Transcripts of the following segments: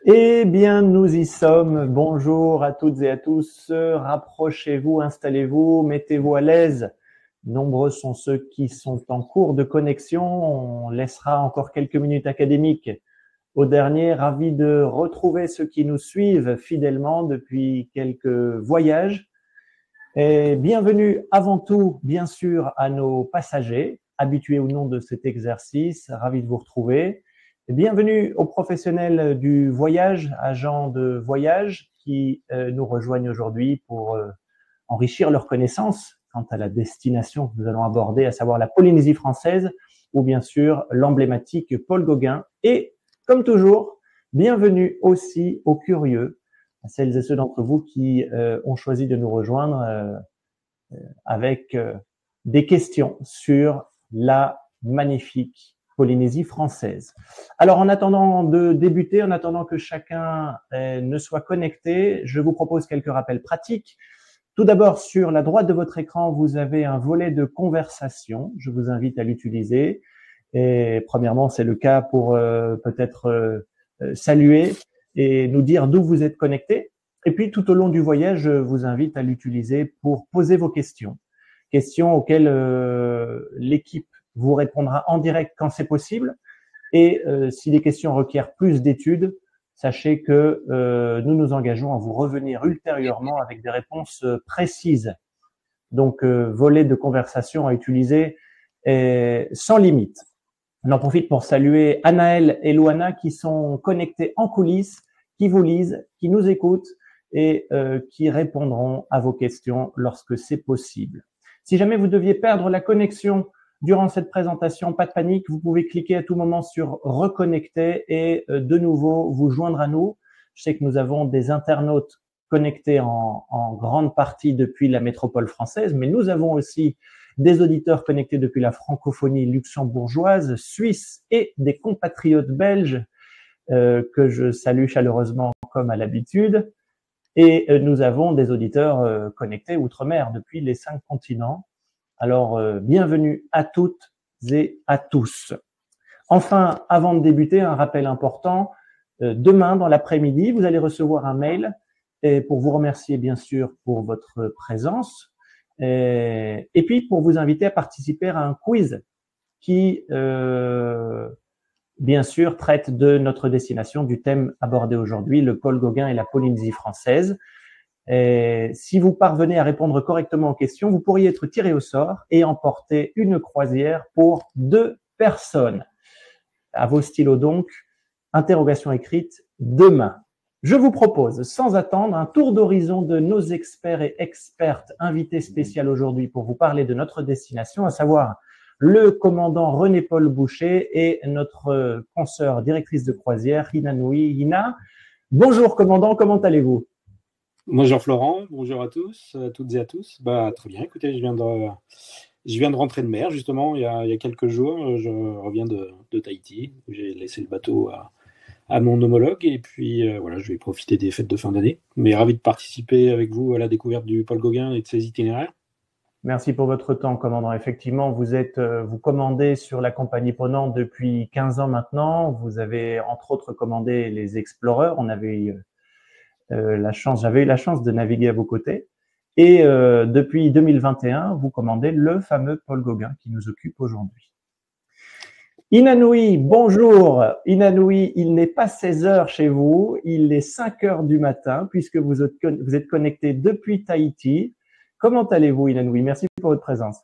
Eh bien, nous y sommes. Bonjour à toutes et à tous. Rapprochez-vous, installez-vous, mettez-vous à l'aise. Nombreux sont ceux qui sont en cours de connexion. On laissera encore quelques minutes académiques au dernier. Ravi de retrouver ceux qui nous suivent fidèlement depuis quelques voyages. Et bienvenue avant tout, bien sûr, à nos passagers, habitués ou non de cet exercice. Ravi de vous retrouver. Et bienvenue aux professionnels du voyage, agents de voyage qui nous rejoignent aujourd'hui pour enrichir leurs connaissances quant à la destination que nous allons aborder, à savoir la Polynésie française ou bien sûr l'emblématique Paul Gauguin. Et comme toujours, bienvenue aussi aux curieux, à celles et ceux d'entre vous qui ont choisi de nous rejoindre avec des questions sur la magnifique Polynésie française. Alors, en attendant de débuter, en attendant que chacun ne soit connecté, je vous propose quelques rappels pratiques. Tout d'abord, sur la droite de votre écran, vous avez un volet de conversation. Je vous invite à l'utiliser. Et premièrement, c'est le cas pour peut-être saluer et nous dire d'où vous êtes connecté. Et puis, tout au long du voyage, je vous invite à l'utiliser pour poser vos questions. Questions auxquelles l'équipe vous répondra en direct quand c'est possible. Et si les questions requièrent plus d'études, sachez que nous nous engageons à vous revenir ultérieurement avec des réponses précises. Donc, volet de conversation à utiliser sans limite. On en profite pour saluer Anaël et Louana qui sont connectés en coulisses, qui vous lisent, qui nous écoutent et qui répondront à vos questions lorsque c'est possible. Si jamais vous deviez perdre la connexion durant cette présentation, pas de panique, vous pouvez cliquer à tout moment sur reconnecter et de nouveau vous joindre à nous. Je sais que nous avons des internautes connectés en grande partie depuis la métropole française, mais nous avons aussi des auditeurs connectés depuis la francophonie luxembourgeoise, suisse et des compatriotes belges que je salue chaleureusement comme à l'habitude. Et nous avons des auditeurs connectés outre-mer depuis les 5 continents. Alors, bienvenue à toutes et à tous. Enfin, avant de débuter, un rappel important. Demain, dans l'après-midi, vous allez recevoir un mail et pour vous remercier, bien sûr, pour votre présence. Et puis, pour vous inviter à participer à un quiz qui, bien sûr, traite de notre destination, du thème abordé aujourd'hui, le Paul Gauguin et la Polynésie française. Et si vous parvenez à répondre correctement aux questions, vous pourriez être tiré au sort et emporter une croisière pour 2 personnes. À vos stylos donc, interrogation écrite demain. Je vous propose, sans attendre, un tour d'horizon de nos experts et expertes invités spéciaux aujourd'hui pour vous parler de notre destination, à savoir le commandant René-Paul Boucher et notre consoeur directrice de croisière, Hina Nui. Hina, bonjour commandant, comment allez-vous ? Bonjour Florent, bonjour à tous, à toutes et à tous. Très bien, écoutez, je viens de rentrer de mer justement il y a quelques jours. Je reviens de Tahiti, où j'ai laissé le bateau à mon homologue et puis voilà, je vais profiter des fêtes de fin d'année. Mais ravi de participer avec vous à la découverte du Paul Gauguin et de ses itinéraires. Merci pour votre temps, commandant. Effectivement, vous commandez sur la compagnie Ponant depuis 15 ans maintenant. Vous avez entre autres commandé les Explorers. J'avais eu la chance de naviguer à vos côtés. Et depuis 2021, vous commandez le fameux Paul Gauguin qui nous occupe aujourd'hui. Hina Nui, bonjour. Hina Nui, il n'est pas 16 heures chez vous, il est 5 heures du matin puisque vous êtes connecté depuis Tahiti. Comment allez-vous, Hina Nui? Merci pour votre présence.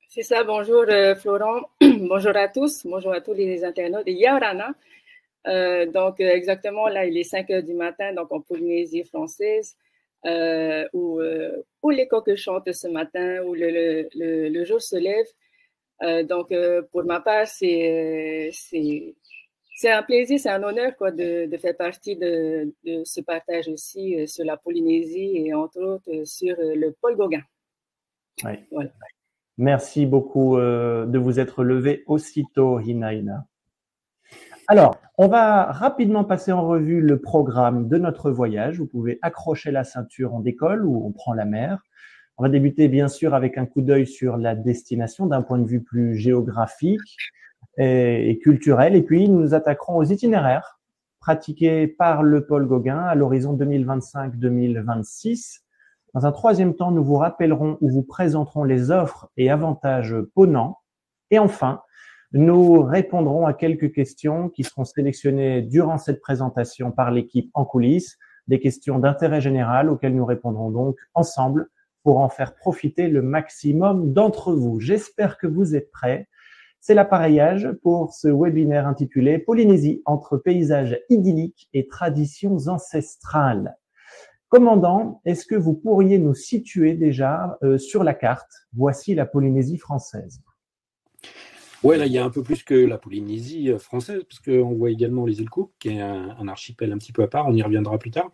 C'est ça, bonjour Florent, bonjour à tous les internautes de Yaorana. Exactement, là, il est 5 heures du matin, donc en Polynésie française, où les coqs chantent ce matin, où le jour se lève. Pour ma part, c'est un plaisir, c'est un honneur quoi, de faire partie de ce partage aussi sur la Polynésie et entre autres sur le Paul Gauguin. Oui. Voilà. Merci beaucoup de vous être levé aussitôt, Hina. Alors, on va rapidement passer en revue le programme de notre voyage. Vous pouvez accrocher la ceinture, on décolle ou on prend la mer. On va débuter bien sûr avec un coup d'œil sur la destination d'un point de vue plus géographique et culturel. Et puis, nous nous attaquerons aux itinéraires pratiquée par le Paul Gauguin à l'horizon 2025-2026. Dans un troisième temps, nous vous rappellerons ou vous présenterons les offres et avantages Ponant. Et enfin, nous répondrons à quelques questions qui seront sélectionnées durant cette présentation par l'équipe en coulisses, des questions d'intérêt général auxquelles nous répondrons donc ensemble pour en faire profiter le maximum d'entre vous. J'espère que vous êtes prêts. C'est l'appareillage pour ce webinaire intitulé Polynésie entre paysages idylliques et traditions ancestrales. Commandant, est-ce que vous pourriez nous situer déjà sur la carte? Voici la Polynésie française. Ouais, là, il y a un peu plus que la Polynésie française, parce qu'on voit également les îles Cook, qui est un archipel un petit peu à part, on y reviendra plus tard.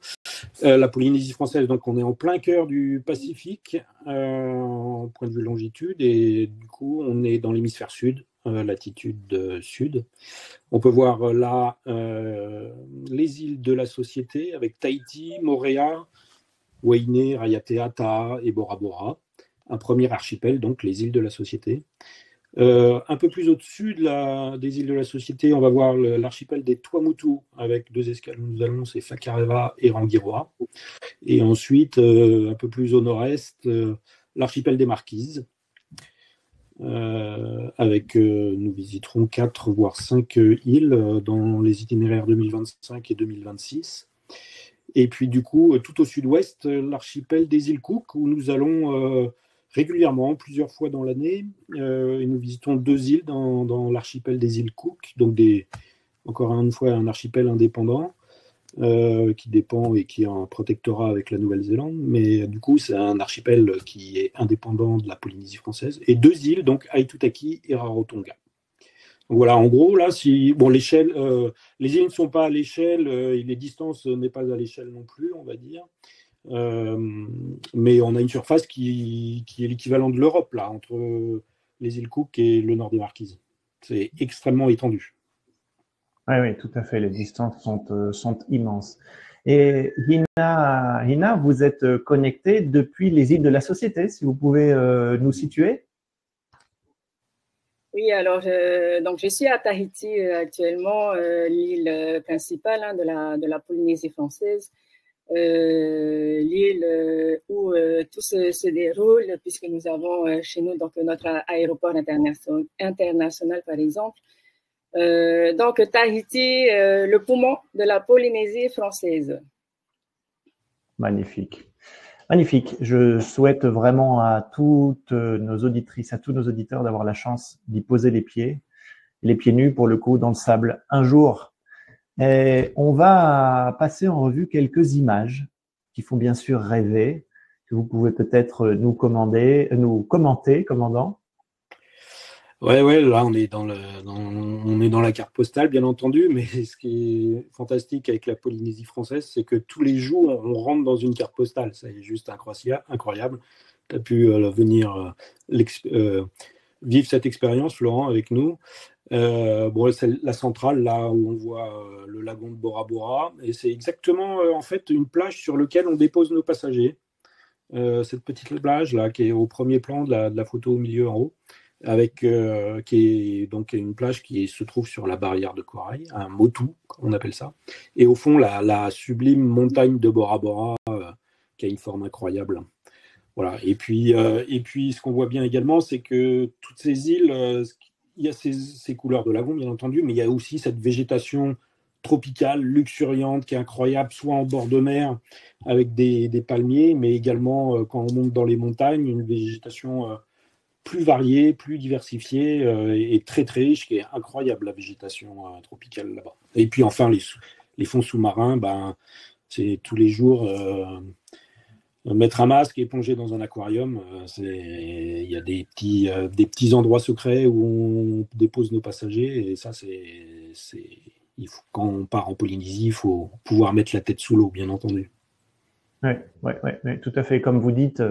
La Polynésie française, donc on est en plein cœur du Pacifique, au point de vue longitude, et du coup, on est dans l'hémisphère sud, latitude sud. On peut voir là les îles de la Société, avec Tahiti, Moorea, Wainé, Raiatea et Bora Bora. Un premier archipel, donc les îles de la Société. Un peu plus au-dessus des îles de la Société, on va voir l'archipel des Tuamotu avec 2 escales où nous allons, c'est Whakareva et Rangiroa. Et ensuite, un peu plus au nord-est, l'archipel des Marquises, avec nous visiterons 4 voire 5 îles dans les itinéraires 2025 et 2026. Et puis du coup, tout au sud-ouest, l'archipel des îles Cook où nous allons régulièrement, plusieurs fois dans l'année, et nous visitons 2 îles dans l'archipel des îles Cook, donc encore une fois un archipel indépendant qui dépend et qui est en protectorat avec la Nouvelle-Zélande, mais du coup c'est un archipel qui est indépendant de la Polynésie française, et 2 îles, donc Aitutaki et Rarotonga. Donc voilà, en gros, là, l'échelle, les îles ne sont pas à l'échelle, et les distances n'est pas à l'échelle non plus, on va dire. Mais on a une surface qui est l'équivalent de l'Europe, là, entre les îles Cook et le nord des Marquises. C'est extrêmement étendu. Oui, tout à fait. Les distances sont immenses. Et Hina, vous êtes connectée depuis les îles de la Société, si vous pouvez nous situer. Oui, alors donc je suis à Tahiti actuellement, l'île principale de la Polynésie française. L'île où tout se déroule, puisque nous avons chez nous donc notre aéroport international par exemple. Donc Tahiti, le poumon de la Polynésie française. Magnifique. Magnifique. Je souhaite vraiment à toutes nos auditrices, à tous nos auditeurs d'avoir la chance d'y poser les pieds nus pour le coup dans le sable un jour. Et on va passer en revue quelques images qui font bien sûr rêver, que vous pouvez peut-être nous commenter, commandant. Ouais, là on est on est dans la carte postale, bien entendu, mais ce qui est fantastique avec la Polynésie française, c'est que tous les jours on rentre dans une carte postale. C'est juste incroyable. Tu as pu venir vivre cette expérience, Florent, avec nous. C'est la centrale, là où on voit le lagon de Bora Bora, et c'est exactement en fait une plage sur laquelle on dépose nos passagers. Cette petite plage là qui est au premier plan de la photo au milieu en haut, avec qui est donc une plage qui se trouve sur la barrière de corail, un motu, on appelle ça, et au fond la sublime montagne de Bora Bora qui a une forme incroyable. Voilà. Et puis ce qu'on voit bien également, c'est que toutes ces îles, il y a ces couleurs de lagon, bien entendu, mais il y a aussi cette végétation tropicale, luxuriante, qui est incroyable, soit en bord de mer, avec des palmiers, mais également, quand on monte dans les montagnes, une végétation plus variée, plus diversifiée, et très, très riche, qui est incroyable, la végétation tropicale là-bas. Et puis enfin, les fonds sous-marins, c'est tous les jours... mettre un masque et plonger dans un aquarium, il y a des petits endroits secrets où on dépose nos passagers, et ça, quand on part en Polynésie, il faut pouvoir mettre la tête sous l'eau, bien entendu. Oui, tout à fait. Comme vous dites,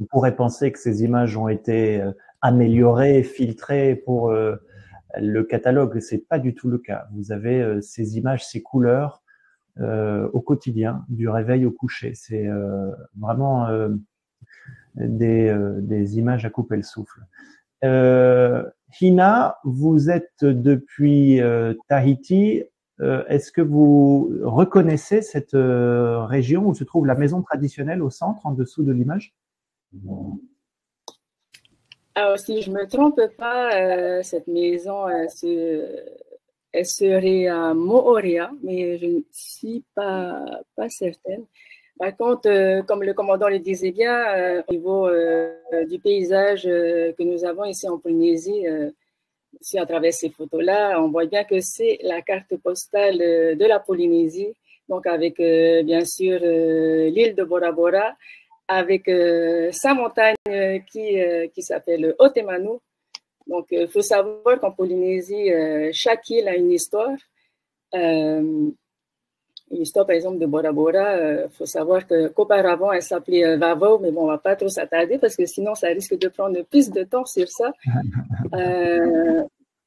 on pourrait penser que ces images ont été améliorées, filtrées pour le catalogue. C'est pas du tout le cas. Vous avez ces images, ces couleurs au quotidien, du réveil au coucher. C'est vraiment des images à couper le souffle. Hina, vous êtes depuis Tahiti. est-ce que vous reconnaissez cette région où se trouve la maison traditionnelle au centre, en dessous de l'image? Alors, si je ne me trompe pas, cette maison, elle serait à Moorea, mais je ne suis pas certaine. Par contre, comme le commandant le disait bien, au niveau du paysage que nous avons ici en Polynésie, ici à travers ces photos-là, on voit bien que c'est la carte postale de la Polynésie, donc avec bien sûr l'île de Bora Bora, avec sa montagne qui s'appelle Otemanu. Donc, il faut savoir qu'en Polynésie, chaque île a une histoire. Une histoire, par exemple, de Bora Bora, il faut savoir qu'auparavant, elle s'appelait Vavau, mais bon, on ne va pas trop s'attarder parce que sinon, ça risque de prendre plus de temps sur ça.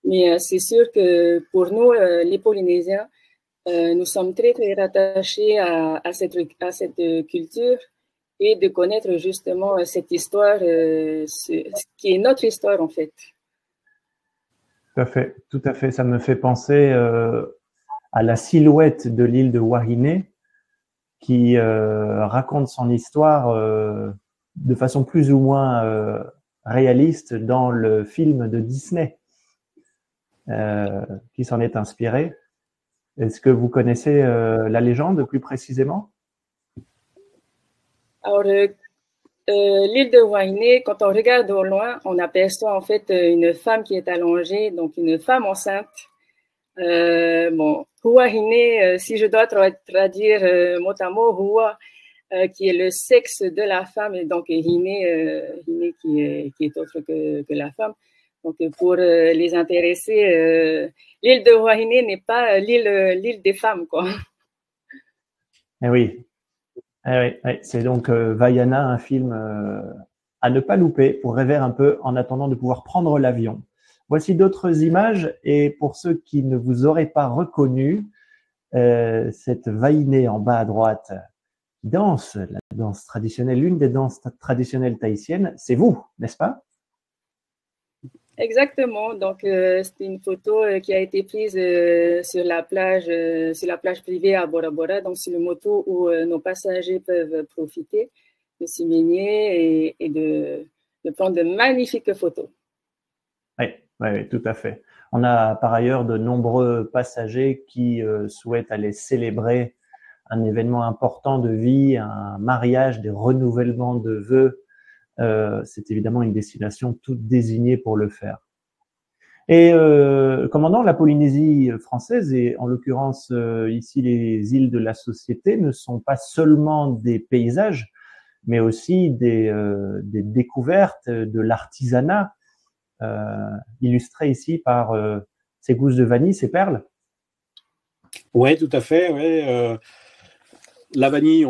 Mais c'est sûr que pour nous, les Polynésiens, nous sommes très, très rattachés à cette culture et de connaître justement cette histoire, qui est notre histoire en fait. Tout à fait, tout à fait. Ça me fait penser à la silhouette de l'île de Wahine qui raconte son histoire de façon plus ou moins réaliste dans le film de Disney qui s'en est inspiré. Est-ce que vous connaissez la légende plus précisément? Alors, l'île de Wahine, quand on regarde au loin, on aperçoit en fait une femme qui est allongée, donc une femme enceinte. Bon, Huahine, si je dois traduire mot à mot, Hua, qui est le sexe de la femme, et donc Hine, Hine qui est autre que la femme. Donc, pour les intéressés, l'île de Wahine n'est pas l'île des femmes, quoi. Eh oui, c'est donc Vaiana, un film à ne pas louper pour rêver un peu en attendant de pouvoir prendre l'avion. Voici d'autres images et pour ceux qui ne vous auraient pas reconnu, cette Vaïné en bas à droite danse, la danse traditionnelle, l'une des danses traditionnelles tahitiennes, c'est vous, n'est-ce pas? Exactement. Donc, c'était une photo qui a été prise sur la plage privée à Bora Bora. Donc, c'est le moto où nos passagers peuvent profiter de s'y baigner et de prendre de magnifiques photos. Oui, tout à fait. On a par ailleurs de nombreux passagers qui souhaitent aller célébrer un événement important de vie, un mariage, des renouvellements de vœux. C'est évidemment une destination toute désignée pour le faire. Et commandant, la Polynésie française, et en l'occurrence ici les îles de la Société, ne sont pas seulement des paysages, mais aussi des découvertes, de l'artisanat, illustré ici par ces gousses de vanille, ces perles. Oui, tout à fait. Ouais. La vanille,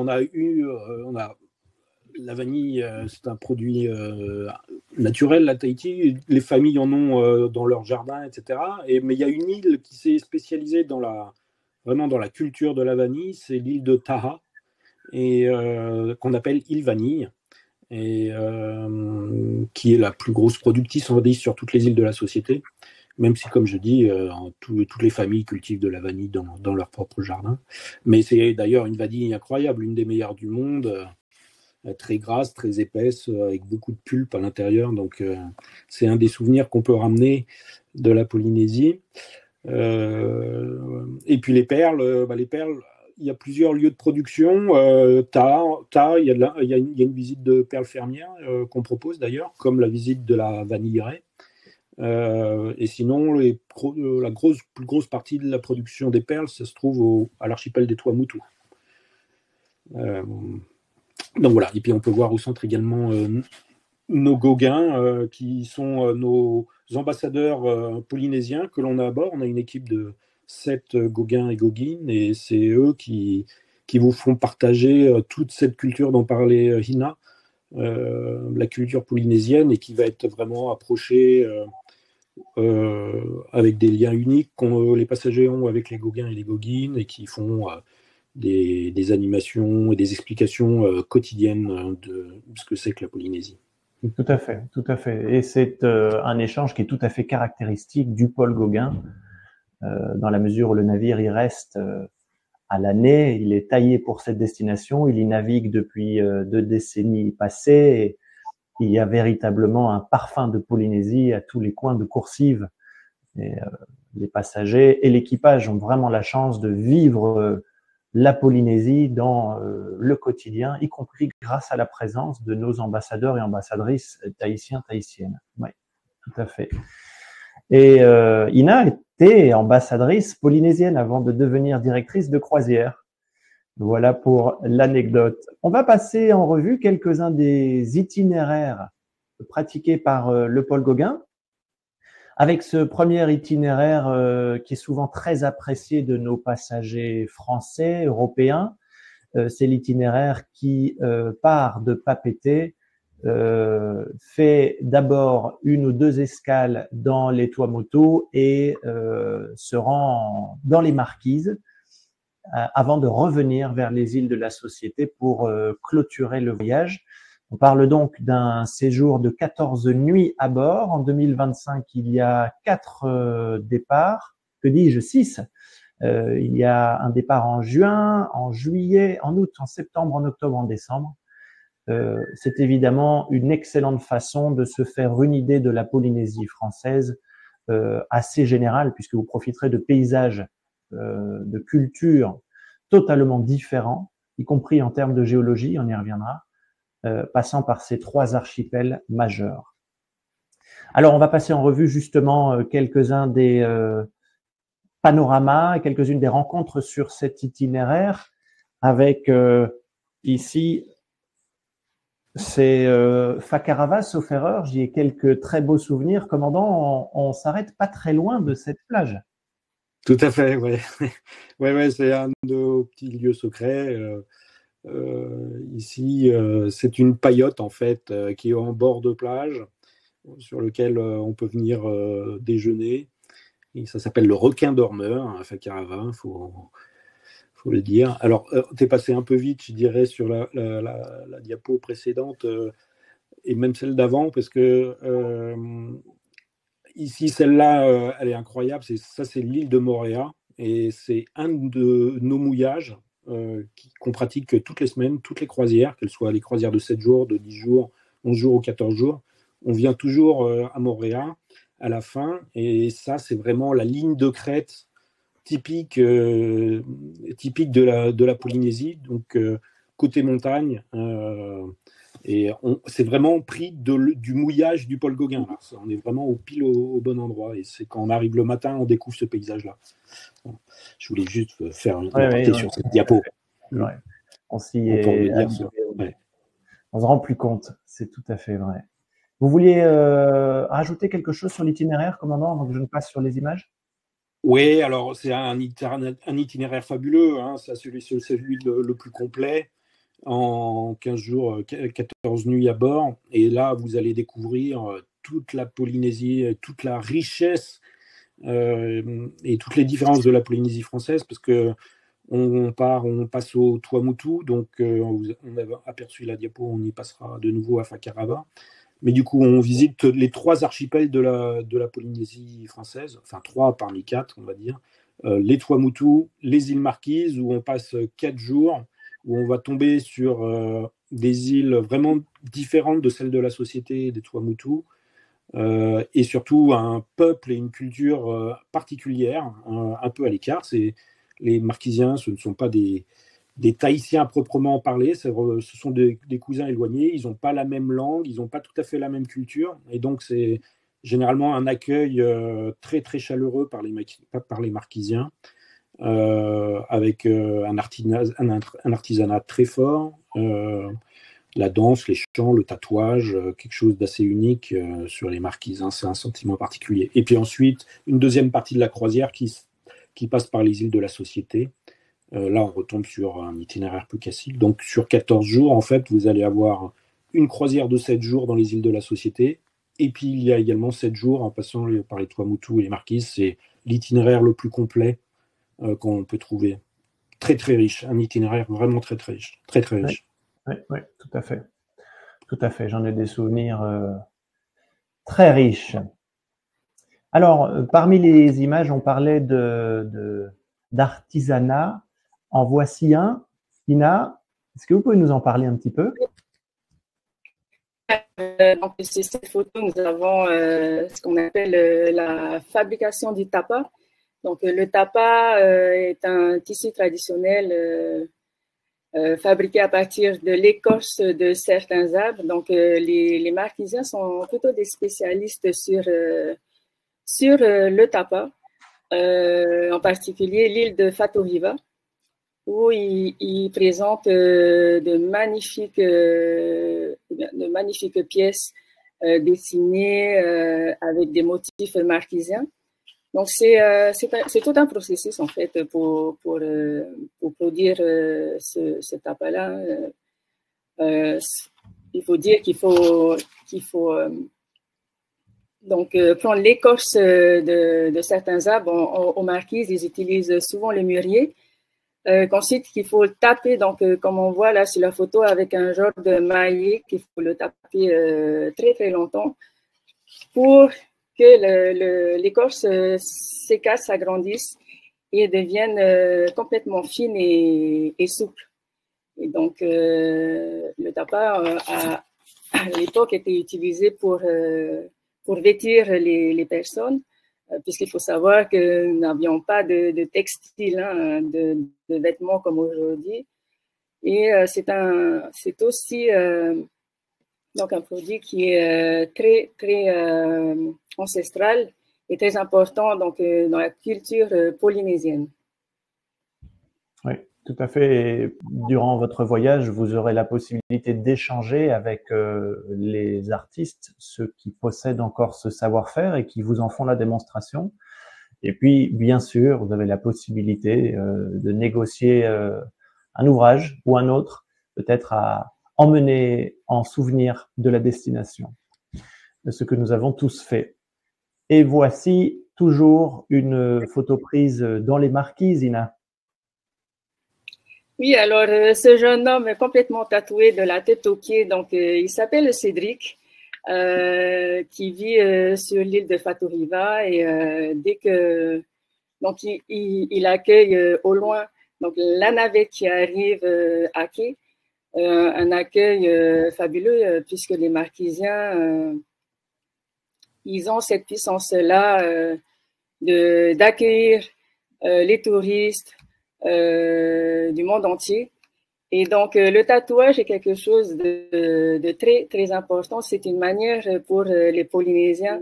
la vanille, c'est un produit naturel à Tahiti. Les familles en ont dans leur jardin, etc. Mais il y a une île qui s'est spécialisée vraiment dans la culture de la vanille, c'est l'île de Taha, et qu'on appelle île vanille, et qui est la plus grosse productrice, on va dire, sur toutes les îles de la Société. Même si, comme je dis, toutes les familles cultivent de la vanille dans leur propre jardin. Mais c'est d'ailleurs une vanille incroyable, une des meilleures du monde, très grasse, très épaisse, avec beaucoup de pulpe à l'intérieur. Donc, c'est un des souvenirs qu'on peut ramener de la Polynésie. Et puis les perles, il y a plusieurs lieux de production. Il y a une visite de perles fermières qu'on propose d'ailleurs, comme la visite de la vanilleraie. Et sinon, la plus grosse partie de la production des perles, ça se trouve à l'archipel des Tuamotu. Donc voilà, et puis on peut voir au centre également nos Gauguins, qui sont nos ambassadeurs polynésiens que l'on a à bord. On a une équipe de 7 Gauguins et Gauguines, et c'est eux qui vous font partager toute cette culture dont parlait Hina, la culture polynésienne, et qui va être vraiment approchée avec des liens uniques que les passagers ont avec les Gauguins et les Gauguines, et qui font des animations et des explications quotidiennes de ce que c'est que la Polynésie. Tout à fait, tout à fait. Et c'est un échange qui est tout à fait caractéristique du pôle Gauguin, dans la mesure où le navire y reste à l'année. Il est taillé pour cette destination. Il y navigue depuis 2 décennies passées. Et il y a véritablement un parfum de Polynésie à tous les coins de coursives. Et les passagers et l'équipage ont vraiment la chance de vivre la Polynésie dans le quotidien, y compris grâce à la présence de nos ambassadeurs et ambassadrices tahitiens, tahitiennes. Oui, tout à fait. Et Ina était ambassadrice polynésienne avant de devenir directrice de croisière. Voilà pour l'anecdote. On va passer en revue quelques-uns des itinéraires pratiqués par le Paul Gauguin. Avec ce premier itinéraire qui est souvent très apprécié de nos passagers français, européens, c'est l'itinéraire qui part de Papeete, fait d'abord 1 ou 2 escales dans les Tuamotu et se rend dans les Marquises avant de revenir vers les îles de la Société pour clôturer le voyage. On parle donc d'un séjour de 14 nuits à bord. En 2025, il y a 4 départs. Que dis-je, 6. Il y a un départ en juin, en juillet, en août, en septembre, en octobre, en décembre. C'est évidemment une excellente façon de se faire une idée de la Polynésie française assez générale, puisque vous profiterez de paysages, de cultures totalement différents, y compris en termes de géologie, on y reviendra. Passant par ces 3 archipels majeurs. Alors, on va passer en revue justement quelques-uns des panoramas, quelques-unes des rencontres sur cet itinéraire, avec ici, c'est Fakarava, sauf erreur, j'y ai quelques très beaux souvenirs. Commandant, on s'arrête pas très loin de cette plage. Tout à fait, ouais. Ouais, c'est un de nos petits lieux secrets. Ici, c'est une paillote en fait qui est en bord de plage sur lequel on peut venir déjeuner. Et ça s'appelle le requin dormeur à Fakarava, faut le dire. Alors, t'es passé un peu vite, je dirais, sur la diapo précédente et même celle d'avant, parce que ici, celle-là, elle est incroyable. C'est l'île de Moorea et c'est un de nos mouillages qu'on pratique toutes les semaines, toutes les croisières, qu'elles soient les croisières de 7 jours, de 10 jours, 11 jours ou 14 jours. On vient toujours à Moorea à la fin, et ça, c'est vraiment la ligne de crête typique de la Polynésie, donc côté montagne, et c'est vraiment pris du mouillage du Paul Gauguin. Là. On est vraiment pile au bon endroit, et c'est quand on arrive le matin, on découvre ce paysage-là. Je voulais juste faire une aparté sur cette diapo. Ouais. On s'y est habitué. On se rend plus compte, c'est tout à fait vrai. Vous vouliez rajouter quelque chose sur l'itinéraire, commandant, avant que je ne passe sur les images? Oui, alors c'est un itinéraire fabuleux, hein. C'est celui le plus complet, en 15 jours, 14 nuits à bord. Et là, vous allez découvrir toute la Polynésie, toute la richesse et toutes les différences de la Polynésie française, parce que on passe au Tuamotu, donc on avait aperçu la diapo, on y passera de nouveau à Fakarava. Mais du coup, on visite les 3 archipels de la Polynésie française, enfin 3 parmi 4, on va dire. Les Tuamotu, les îles Marquises, où on passe 4 jours, où on va tomber sur des îles vraiment différentes de celles de la Société des Tuamotu, et surtout un peuple et une culture particulière, un peu à l'écart. Les Marquisiens, ce ne sont pas des Tahitiens à proprement parler, ce sont des cousins éloignés, ils n'ont pas la même langue, ils n'ont pas tout à fait la même culture, et donc c'est généralement un accueil très très chaleureux par les Marquisiens, avec un artisanat très fort, la danse, les chants, le tatouage, quelque chose d'assez unique sur les Marquises, hein, c'est un sentiment particulier. Et puis ensuite, une deuxième partie de la croisière qui passe par les îles de la Société. Là, on retombe sur un itinéraire plus classique. Donc, sur 14 jours, en fait, vous allez avoir une croisière de 7 jours dans les îles de la Société. Et puis, il y a également 7 jours en passant par les Tuamotu et les Marquises. C'est l'itinéraire le plus complet qu'on peut trouver. Très, très riche. Un itinéraire vraiment très, très riche. Très, très riche. Oui, tout à fait. Tout à fait. J'en ai des souvenirs très riches. Alors, parmi les images, on parlait d'artisanat. En voici un. Ina, est-ce que vous pouvez nous en parler un petit peu? Donc, sur cette photo, nous avons ce qu'on appelle la fabrication du tapa. Donc, le tapa est un tissu traditionnel fabriqué à partir de l'écorce de certains arbres. Donc, les Marquisiens sont plutôt des spécialistes sur le tapa, en particulier l'île de Fatoriva, où ils présentent de magnifiques pièces dessinées avec des motifs marquisiens. Donc, c'est tout un processus, en fait, pour produire ce tapas-là. Il faut dire qu'il faut donc prendre l'écorce de certains arbres. Aux marquises, ils utilisent souvent le mûrier. Qu'ensuite, il faut le taper, donc comme on voit là sur la photo, avec un genre de maillet qu'il faut le taper très, très longtemps pour que l'écorce s'écasse, s'agrandisse et devienne complètement fine et souple. Et donc, le tapa, à l'époque, était utilisé pour vêtir les personnes, puisqu'il faut savoir que nous n'avions pas de textile, hein, de vêtements comme aujourd'hui. Et c'est aussi donc un produit qui est très, très ancestral et très important donc, dans la culture polynésienne. Oui, tout à fait. Et durant votre voyage, vous aurez la possibilité d'échanger avec les artistes, ceux qui possèdent encore ce savoir-faire et qui vous en font la démonstration. Et puis, bien sûr, vous avez la possibilité de négocier un ouvrage ou un autre, peut-être à emmener en souvenir de la destination, de ce que nous avons tous fait. Et voici toujours une photo prise dans les Marquises, Ina. Oui, alors ce jeune homme est complètement tatoué de la tête aux pieds, donc il s'appelle Cédric, qui vit sur l'île de Fatoriva et dès que donc il accueille au loin donc la navette qui arrive à quai, un accueil fabuleux puisque les Marquisiens ils ont cette puissance-là d'accueillir les touristes du monde entier. Et donc, le tatouage est quelque chose de très, très important. C'est une manière pour les Polynésiens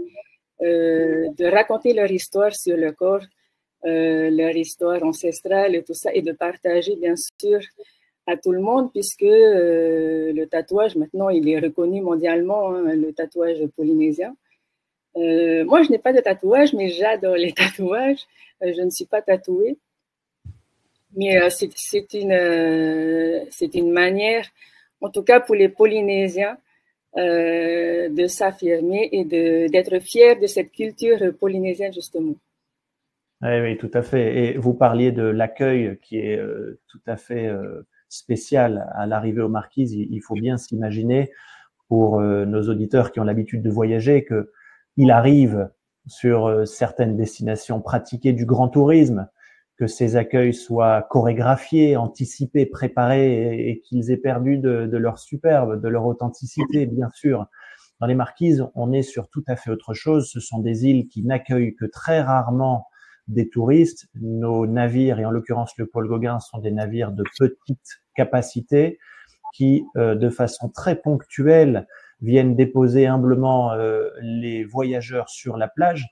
de raconter leur histoire sur le corps, leur histoire ancestrale et tout ça, et de partager, bien sûr, à tout le monde, puisque le tatouage, maintenant, il est reconnu mondialement, hein, le tatouage polynésien. Moi, je n'ai pas de tatouage, mais j'adore les tatouages. Je ne suis pas tatouée. Mais c'est une manière, en tout cas pour les Polynésiens, de s'affirmer et d'être fiers de cette culture polynésienne, justement. Oui, oui, tout à fait. Et vous parliez de l'accueil qui est tout à fait spécial à l'arrivée aux Marquises. Il faut bien s'imaginer, pour nos auditeurs qui ont l'habitude de voyager, qu'il arrive sur certaines destinations pratiquées du grand tourisme, que ces accueils soient chorégraphiés, anticipés, préparés et qu'ils aient perdu de leur superbe, de leur authenticité, bien sûr. Dans les Marquises, on est sur tout à fait autre chose. Ce sont des îles qui n'accueillent que très rarement des touristes. Nos navires, et en l'occurrence le Paul Gauguin, sont des navires de petite capacité qui, de façon très ponctuelle, viennent déposer humblement les voyageurs sur la plage.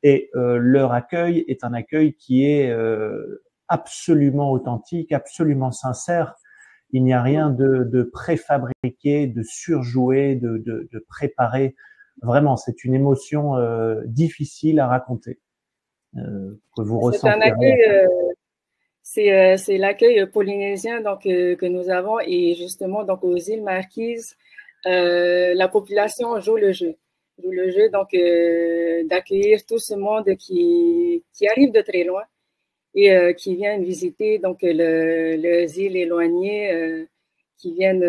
Et leur accueil est un accueil qui est absolument authentique, absolument sincère. Il n'y a rien de préfabriqué, de surjoué, de préparé. Vraiment, c'est une émotion difficile à raconter, que vous ressentirez. C'est l'accueil polynésien donc, que nous avons et justement donc, aux îles Marquises, la population joue le jeu. Donc d'accueillir tout ce monde qui arrive de très loin et qui viennent visiter donc les îles éloignées, qui viennent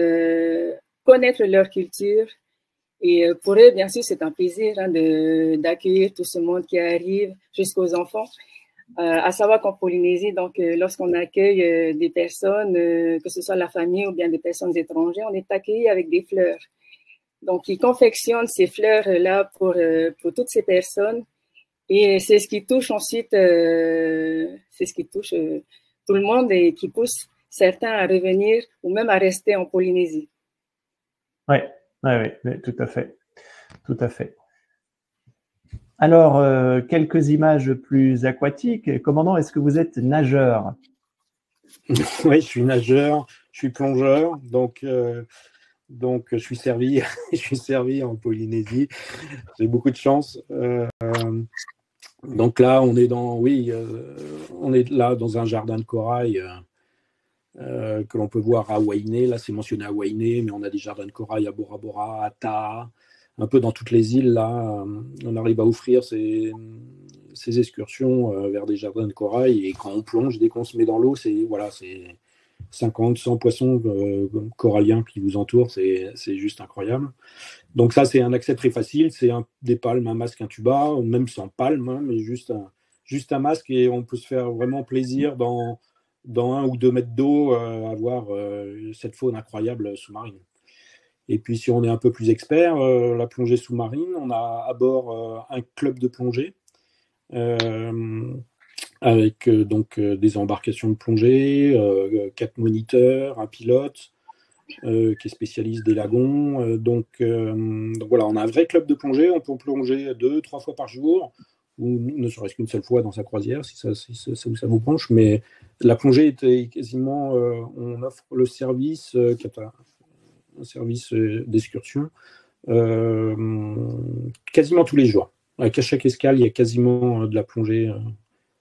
connaître leur culture Et pour eux, bien sûr, c'est un plaisir hein, d'accueillir tout ce monde qui arrive, jusqu'aux enfants. À savoir qu'en Polynésie, donc, lorsqu'on accueille des personnes, que ce soit la famille ou bien des personnes étrangères, on est accueilli avec des fleurs. Donc, ils confectionnent ces fleurs-là pour toutes ces personnes. Et c'est ce qui touche ensuite, c'est ce qui touche tout le monde et qui pousse certains à revenir ou même à rester en Polynésie. Oui, tout à fait. Tout à fait. Alors, quelques images plus aquatiques. Commandant, est-ce que vous êtes nageur? Oui, je suis nageur, je suis plongeur, donc je suis servi, je suis servi en Polynésie. J'ai beaucoup de chance. Donc là, on est on est là dans un jardin de corail que l'on peut voir à Wainé. Là, c'est mentionné à Wainé, mais on a des jardins de corail à Bora Bora, à Taha, un peu dans toutes les îles. Là, on arrive à offrir ces excursions vers des jardins de corail. Et quand on plonge, dès qu'on se met dans l'eau, c'est 50, 100 poissons coralliens qui vous entourent. C'est juste incroyable. Donc ça, c'est un accès très facile. C'est des palmes, un masque, un tuba, même sans palme, hein, mais juste un masque. Et on peut se faire vraiment plaisir dans 1 ou 2 mètres d'eau à voir cette faune incroyable sous-marine. Et puis, si on est un peu plus expert, la plongée sous-marine, on a à bord un club de plongée avec des embarcations de plongée, 4 moniteurs, un pilote qui est spécialiste des lagons. Donc voilà, on a un vrai club de plongée. On peut plonger 2-3 fois par jour, ou ne serait-ce qu'une seule fois dans sa croisière, si ça vous penche. Mais la plongée est quasiment... on offre le service, qui est un service d'excursion, quasiment tous les jours. À chaque escale, il y a quasiment de la plongée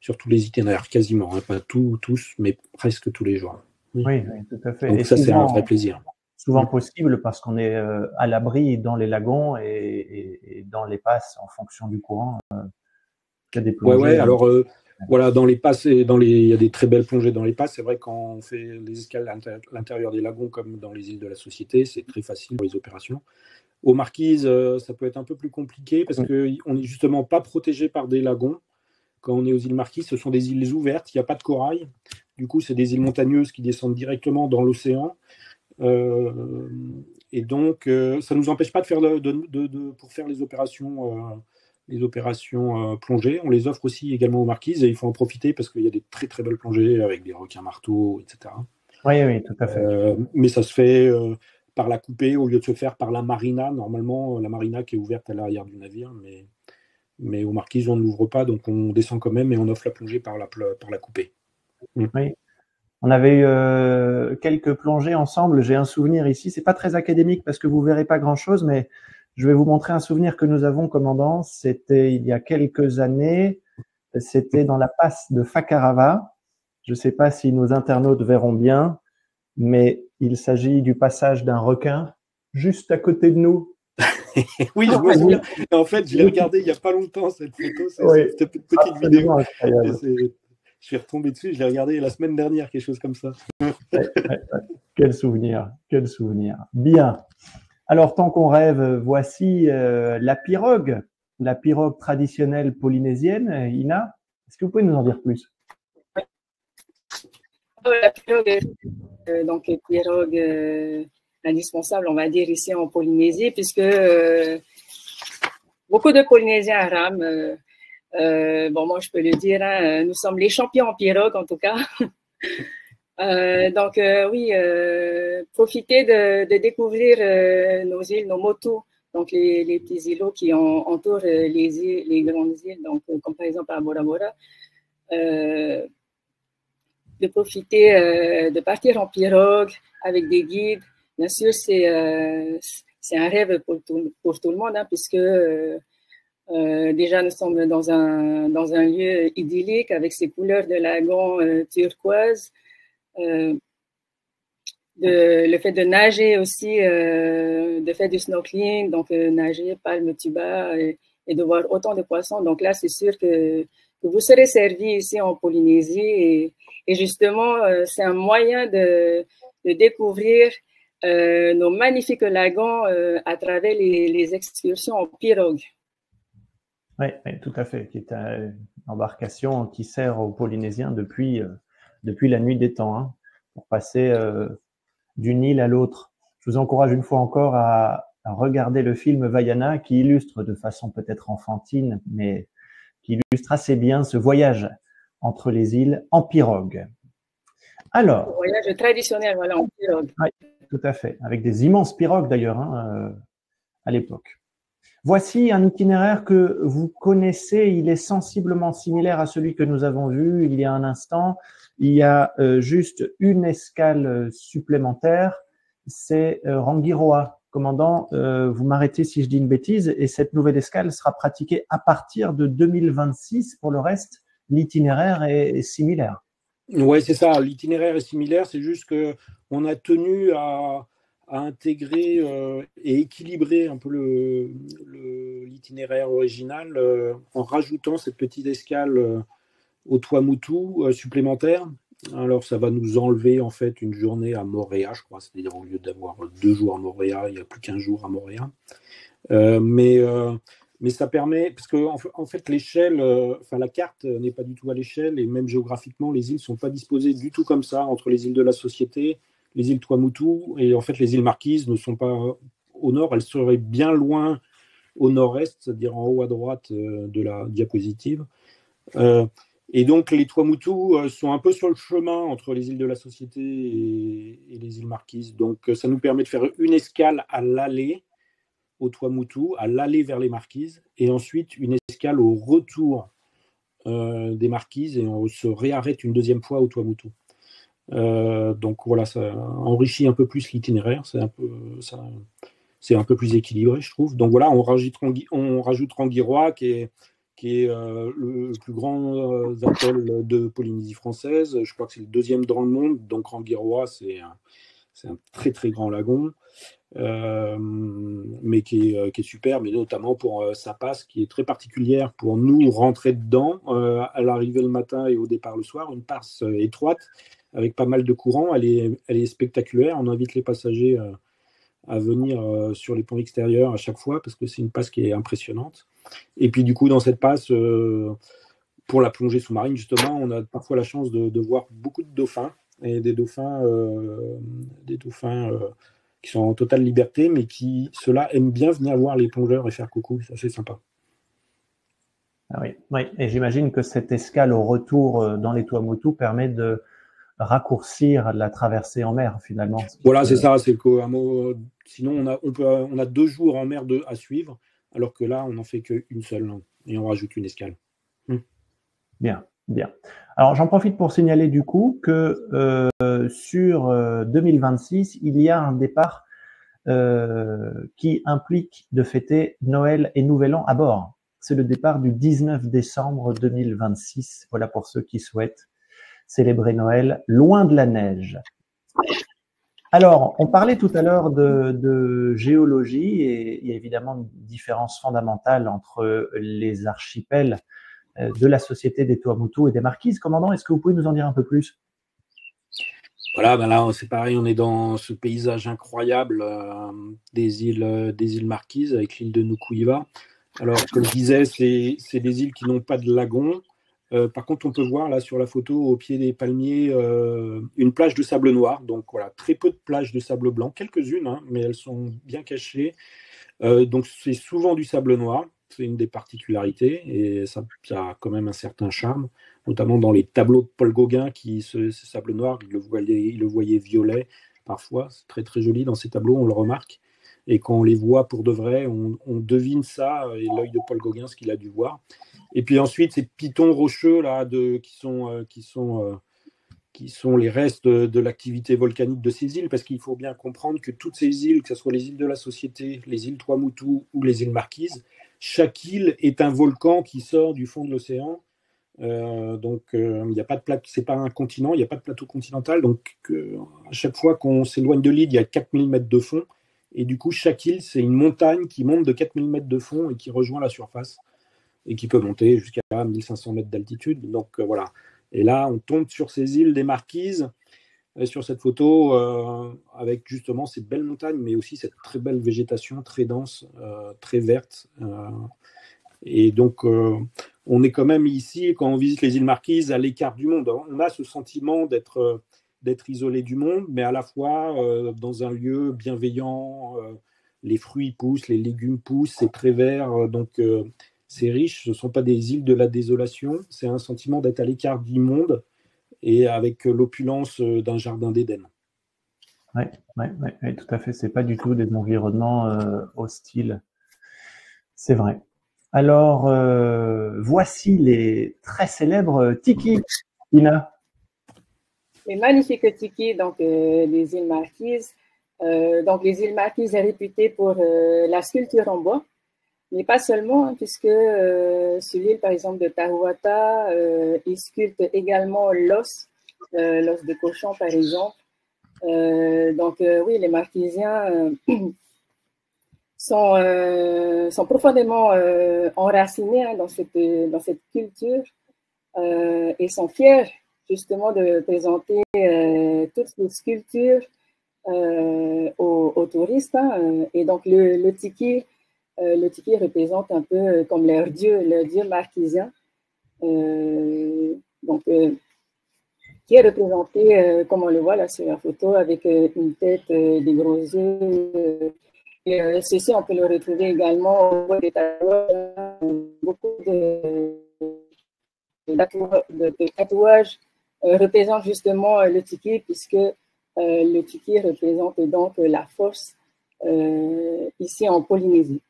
sur tous les itinéraires, quasiment. Hein, pas tous, mais presque tous les jours. Oui, tout à fait. Donc et ça, c'est un vrai plaisir. Souvent possible parce qu'on est à l'abri dans les lagons et dans les passes en fonction du courant. Il y a des plongées. Ouais. Alors voilà, dans les passes, il y a des très belles plongées dans les passes. C'est vrai qu'on fait les escales à l'intérieur des lagons comme dans les îles de la Société, c'est très facile pour les opérations. Aux Marquises, ça peut être un peu plus compliqué parce qu'on n'est justement pas protégé par des lagons. Quand on est aux îles Marquises, ce sont des îles ouvertes, il n'y a pas de corail. Du coup, c'est des îles montagneuses qui descendent directement dans l'océan. Et donc, ça ne nous empêche pas de faire pour faire les opérations plongées. On les offre aussi également aux Marquises et il faut en profiter parce qu'il y a des très très belles plongées avec des requins marteaux, etc. Oui, tout à fait. Mais ça se fait par la coupée au lieu de se faire par la marina. Normalement, la marina qui est ouverte à l'arrière du navire, mais aux Marquises, on ne l'ouvre pas, donc on descend quand même et on offre la plongée par la coupée. Oui. On avait eu quelques plongées ensemble. J'ai un souvenir ici. C'est pas très académique parce que vous verrez pas grand-chose, mais je vais vous montrer un souvenir que nous avons, commandant. C'était il y a quelques années. C'était dans la passe de Fakarava. Je ne sais pas si nos internautes verront bien, mais il s'agit du passage d'un requin juste à côté de nous. Oui, je me souviens. En fait, je l'ai regardé il n'y a pas longtemps, cette photo, cette petite vidéo. Je suis retombé dessus, je l'ai regardé la semaine dernière, quelque chose comme ça. Quel souvenir, quel souvenir. Bien. Alors, tant qu'on rêve, voici la pirogue traditionnelle polynésienne. Ina, est-ce que vous pouvez nous en dire plus? La pirogue, donc pirogue indispensable, on va dire, ici en Polynésie, puisque beaucoup de Polynésiens rament. Moi, je peux le dire, hein, nous sommes les champions en pirogue, en tout cas. Oui, profiter de découvrir nos îles, nos motus, donc les petits îlots qui entourent les grandes îles, donc comme par exemple à Bora Bora. De profiter, de partir en pirogue avec des guides. Bien sûr, c'est un rêve pour tout le monde, hein, puisque déjà nous sommes dans un lieu idyllique avec ses couleurs de lagon turquoise. Le fait de nager aussi, de faire du snorkeling, donc nager, palme, tuba, et de voir autant de poissons. Donc là, c'est sûr que vous serez servi ici en Polynésie et justement, c'est un moyen de découvrir nos magnifiques lagons à travers les excursions en pirogue. Oui, tout à fait, qui est une embarcation qui sert aux Polynésiens depuis la nuit des temps, hein, pour passer d'une île à l'autre. Je vous encourage une fois encore à regarder le film Vaiana, qui illustre de façon peut-être enfantine, mais qui illustre assez bien ce voyage entre les îles en pirogue. Alors, le voyage traditionnel, voilà, en pirogue. Oui, tout à fait, avec des immenses pirogues d'ailleurs, hein, à l'époque. Voici un itinéraire que vous connaissez, il est sensiblement similaire à celui que nous avons vu il y a un instant. Il y a juste une escale supplémentaire, c'est Rangiroa. Commandant, vous m'arrêtez si je dis une bêtise, et cette nouvelle escale sera pratiquée à partir de 2026. Pour le reste, l'itinéraire est similaire. Oui, c'est ça, l'itinéraire est similaire, c'est juste qu'on a tenu à intégrer et équilibrer un peu l'itinéraire original en rajoutant cette petite escale au Tuamotu supplémentaire. Alors, ça va nous enlever en fait une journée à Moorea, je crois, c'est-à-dire au lieu d'avoir 2 jours à Moorea, il n'y a plus qu'un jour à Moorea. Mais ça permet, parce que en fait l'échelle, la carte n'est pas du tout à l'échelle, et même géographiquement, les îles ne sont pas disposées du tout comme ça entre les îles de la Société, les îles Tuamotu, et en fait les îles Marquises ne sont pas au nord, elles seraient bien loin au nord-est, c'est-à-dire en haut à droite de la diapositive. Et donc les Tuamotu sont un peu sur le chemin entre les îles de la Société et les îles Marquises. Donc ça nous permet de faire une escale à l'aller au Tuamotu, à l'aller vers les Marquises, et ensuite une escale au retour des Marquises, et on se réarrête une deuxième fois au Tuamotu. Donc voilà, ça enrichit un peu plus l'itinéraire, c'est un peu plus équilibré, je trouve. Donc voilà, on rajoute Rangiroa, qui est le plus grand atoll de Polynésie française. Je crois que c'est le 2e dans le monde. Donc Rangiroa, c'est un très très grand lagon, mais qui est super, mais notamment pour sa passe qui est très particulière pour nous rentrer dedans à l'arrivée le matin et au départ le soir. Une passe étroite avec pas mal de courant. Elle est spectaculaire. On invite les passagers à venir sur les ponts extérieurs à chaque fois parce que c'est une passe qui est impressionnante. Et puis du coup, dans cette passe, pour la plongée sous-marine, justement, on a parfois la chance de voir beaucoup de dauphins, et des dauphins qui sont en totale liberté, mais qui, ceux-là, aiment bien venir voir les plongeurs et faire coucou. C'est assez sympa. Ah oui, oui. Et j'imagine que cette escale au retour dans les Tuamotu permet de raccourcir la traversée en mer, finalement. Voilà, c'est ça. C'est sinon, on a 2 jours en mer à suivre, alors que là, on n'en fait qu'une seule, et on rajoute une escale. Bien, bien. Alors, j'en profite pour signaler du coup que sur 2026, il y a un départ qui implique de fêter Noël et Nouvel An à bord. C'est le départ du 19 décembre 2026. Voilà pour ceux qui souhaitent célébrer Noël loin de la neige. Alors, on parlait tout à l'heure de géologie, et il y a évidemment une différence fondamentale entre les archipels de la Société des Tuamotu et des Marquises. Commandant, est-ce que vous pouvez nous en dire un peu plus? Voilà, là, c'est pareil, on est dans ce paysage incroyable des îles Marquises avec l'île de Nukuiva. Alors, comme je disais, c'est des îles qui n'ont pas de lagon. Par contre, on peut voir là sur la photo au pied des palmiers une plage de sable noir. Donc voilà, très peu de plages de sable blanc, quelques-unes, hein, mais elles sont bien cachées. Donc c'est souvent du sable noir, c'est une des particularités, et ça a quand même un certain charme, notamment dans les tableaux de Paul Gauguin, ce sable noir, il le voyait violet parfois. C'est très très joli dans ces tableaux, on le remarque. Et quand on les voit pour de vrai, on devine ça, et l'œil de Paul Gauguin, ce qu'il a dû voir. Et puis ensuite, ces pitons rocheux là, qui sont les restes de l'activité volcanique de ces îles, parce qu'il faut bien comprendre que toutes ces îles, que ce soit les îles de la Société, les îles Tuamotu ou les îles Marquises, chaque île est un volcan qui sort du fond de l'océan. Donc, il n'y a pas de plateau, c'est pas un continent, il n'y a pas de plateau continental. Donc, à chaque fois qu'on s'éloigne de l'île, il y a 4000 mètres de fond. Et du coup, chaque île, c'est une montagne qui monte de 4000 mètres de fond et qui rejoint la surface, et qui peut monter jusqu'à 1500 mètres d'altitude. Donc voilà. Et là, on tombe sur ces îles des Marquises sur cette photo, avec justement ces belles montagnes, mais aussi cette très belle végétation, très dense, très verte. Et donc, on est quand même ici, quand on visite les îles Marquises, à l'écart du monde. On a ce sentiment d'être isolé du monde, mais à la fois dans un lieu bienveillant. Les fruits poussent, les légumes poussent, c'est très vert, donc c'est riche. Ce ne sont pas des îles de la désolation, c'est un sentiment d'être à l'écart du monde et avec l'opulence d'un jardin d'Éden. Oui, tout à fait. C'est pas du tout des environnements hostiles. C'est vrai. Alors, voici les très célèbres tikis, Ina. Les magnifiques tikis, donc les îles Marquises. Donc, les îles Marquises est réputée pour la sculpture en bois, mais pas seulement, hein, puisque sur l'île, par exemple, de Tahuata, ils sculptent également l'os de cochon, par exemple. Donc, oui, les Marquisiens sont profondément enracinés hein, dans cette culture et sont fiers justement de présenter toutes ces sculptures aux touristes. Hein, et donc, le tiki représente un peu comme leur dieu marquisien. Donc, qui est représenté, comme on le voit là sur la photo, avec une tête, des gros yeux. Et ceci, on peut le retrouver également au niveau des tatouages. Beaucoup de tatouages représentent justement le tiki, puisque le tiki représente donc la force ici en Polynésie.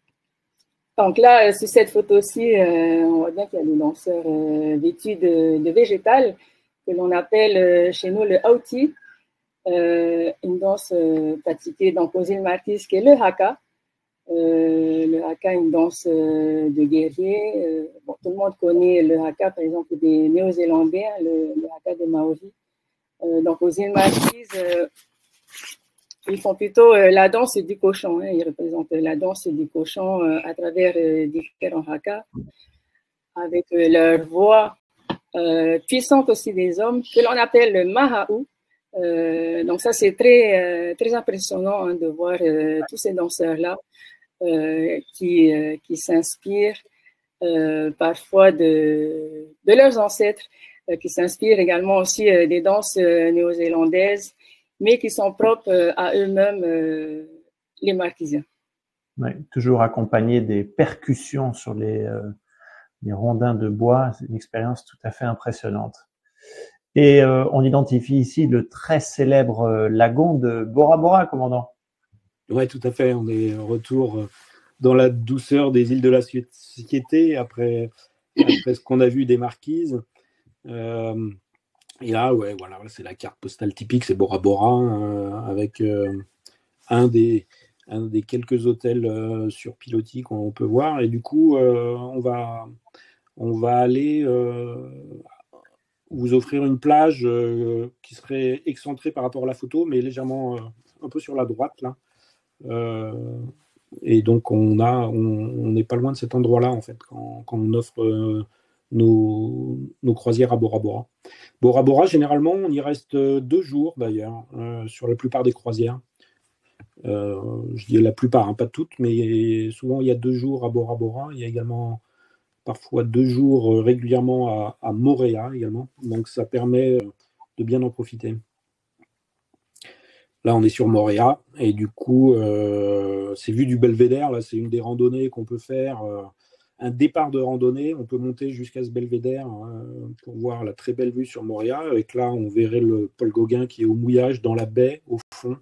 Donc là, sur cette photo-ci, on voit bien qu'il y a des danseurs vêtus de végétal, que l'on appelle chez nous le auti, une danse pratiquée donc aux îles Marquises, qui est le haka. Le haka, une danse de guerrier. Bon, tout le monde connaît le haka, par exemple, des Néo-Zélandais, le haka des Maoris. Donc aux îles Marquises, ils font plutôt la danse du cochon. Hein. Ils représentent la danse du cochon à travers différents hakas, avec leur voix puissante aussi des hommes, que l'on appelle le mahaou. Donc ça, c'est très, très impressionnant hein, de voir tous ces danseurs-là qui s'inspirent parfois de leurs ancêtres, qui s'inspirent également aussi des danses néo-zélandaises, mais qui sont propres à eux-mêmes, les Marquisiens. Ouais, toujours accompagné des percussions sur les rondins de bois. C'est une expérience tout à fait impressionnante. Et on identifie ici le très célèbre lagon de Bora Bora, commandant. Oui, tout à fait. On est retour dans la douceur des îles de la Société après ce qu'on a vu des Marquises. Et là, ouais, voilà, c'est la carte postale typique, c'est Bora Bora, avec un des quelques hôtels sur pilotis qu'on peut voir. Et du coup, on va aller vous offrir une plage qui serait excentrée par rapport à la photo, mais légèrement un peu sur la droite, là. Et donc, on n'est pas loin de cet endroit-là, en fait, quand on offre nos croisières à Bora Bora. Bora Bora, généralement, on y reste 2 jours, d'ailleurs, sur la plupart des croisières. Je dis la plupart, hein, pas toutes, mais souvent, il y a 2 jours à Bora Bora. Il y a également parfois 2 jours régulièrement à Moorea également. Donc, ça permet de bien en profiter. Là, on est sur Moorea et du coup, c'est vu du belvédère. Là, c'est une des randonnées qu'on peut faire. Un départ de randonnée, on peut monter jusqu'à ce belvédère pour voir la très belle vue sur Moorea. Avec là, on verrait le Paul Gauguin qui est au mouillage dans la baie, au fond.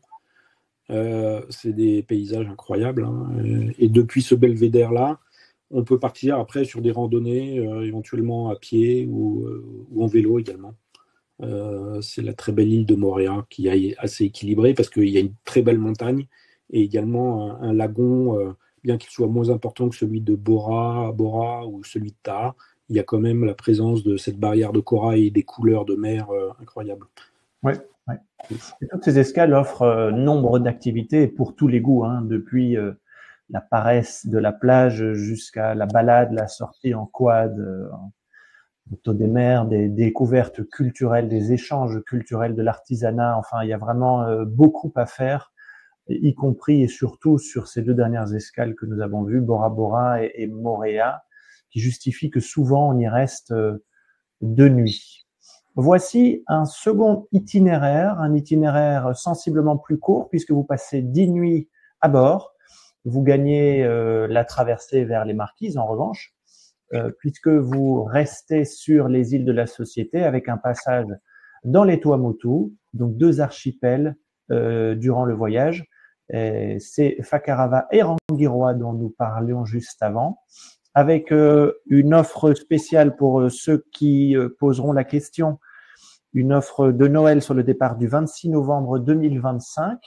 C'est des paysages incroyables. Hein. Et depuis ce belvédère-là, on peut partir après sur des randonnées, éventuellement à pied ou en vélo également. C'est la très belle île de Moorea qui est assez équilibrée parce qu'il y a une très belle montagne et également un lagon, bien qu'il soit moins important que celui de Bora ou celui de Taha, il y a quand même la présence de cette barrière de corail et des couleurs de mer incroyables. Oui. Et toutes ces escales offrent nombre d'activités pour tous les goûts, hein, depuis la paresse de la plage jusqu'à la balade, la sortie en quad. taux des mers, des découvertes culturelles, des échanges culturels, de l'artisanat. Enfin, il y a vraiment beaucoup à faire, y compris et surtout sur ces 2 dernières escales que nous avons vues, Bora Bora et Moorea, qui justifient que souvent on y reste 2 nuits. Voici un second itinéraire, un itinéraire sensiblement plus court puisque vous passez 10 nuits à bord. Vous gagnez la traversée vers les Marquises en revanche, puisque vous restez sur les îles de la Société avec un passage dans les Tuamotu, donc 2 archipels durant le voyage. C'est Fakarava et Rangiroa dont nous parlions juste avant, avec une offre spéciale pour ceux qui poseront la question, une offre de Noël sur le départ du 26 novembre 2025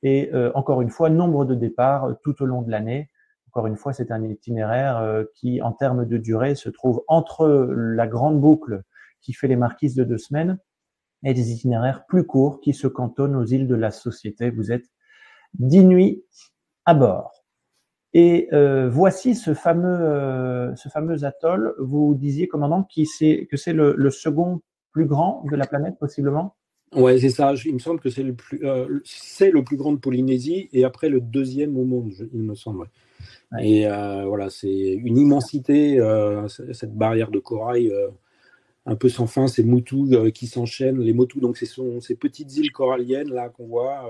et encore une fois, nombre de départs tout au long de l'année. Encore une fois, c'est un itinéraire qui, en termes de durée, se trouve entre la grande boucle qui fait les Marquises de 2 semaines et des itinéraires plus courts qui se cantonnent aux îles de la Société. Vous êtes 10 nuits à bord. Et voici ce fameux atoll. Vous disiez, commandant, que c'est le second plus grand de la planète, possiblement? Ouais, c'est ça. Il me semble que c'est le plus grand de Polynésie et après le 2e au monde, il me semble. Ouais. Et voilà, c'est une immensité, cette barrière de corail un peu sans fin, ces motus qui s'enchaînent. Les motus, donc, ce sont ces petites îles coralliennes là qu'on voit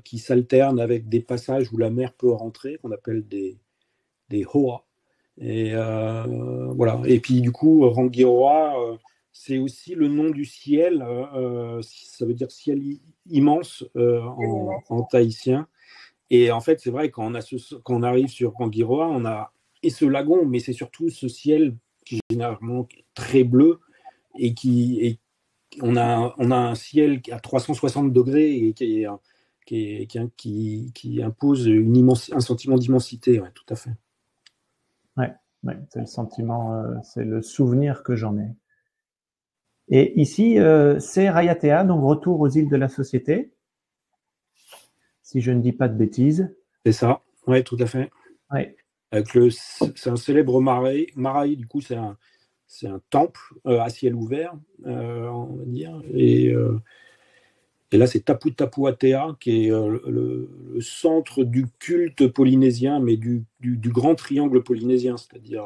qui s'alternent avec des passages où la mer peut rentrer, qu'on appelle des hoa. Et voilà. Et puis du coup, Rangiroa, c'est aussi le nom du ciel. Ça veut dire ciel immense en tahitien. Et en fait, c'est vrai, quand on arrive sur Rangiroa, on a et ce lagon, mais c'est surtout ce ciel qui est généralement très bleu et on a un ciel à 360 degrés et qui impose un sentiment d'immensité. Ouais, tout à fait. Ouais, c'est le sentiment, c'est le souvenir que j'en ai. Et ici, c'est Raiatea, donc retour aux îles de la Société, si je ne dis pas de bêtises. C'est ça, oui, tout à fait. Ouais. C'est un célèbre marae. Marae, du coup, c'est un temple à ciel ouvert, on va dire. Et là, c'est Tapu Tapu Atea, qui est le centre du culte polynésien, mais du grand triangle polynésien. C'est-à-dire,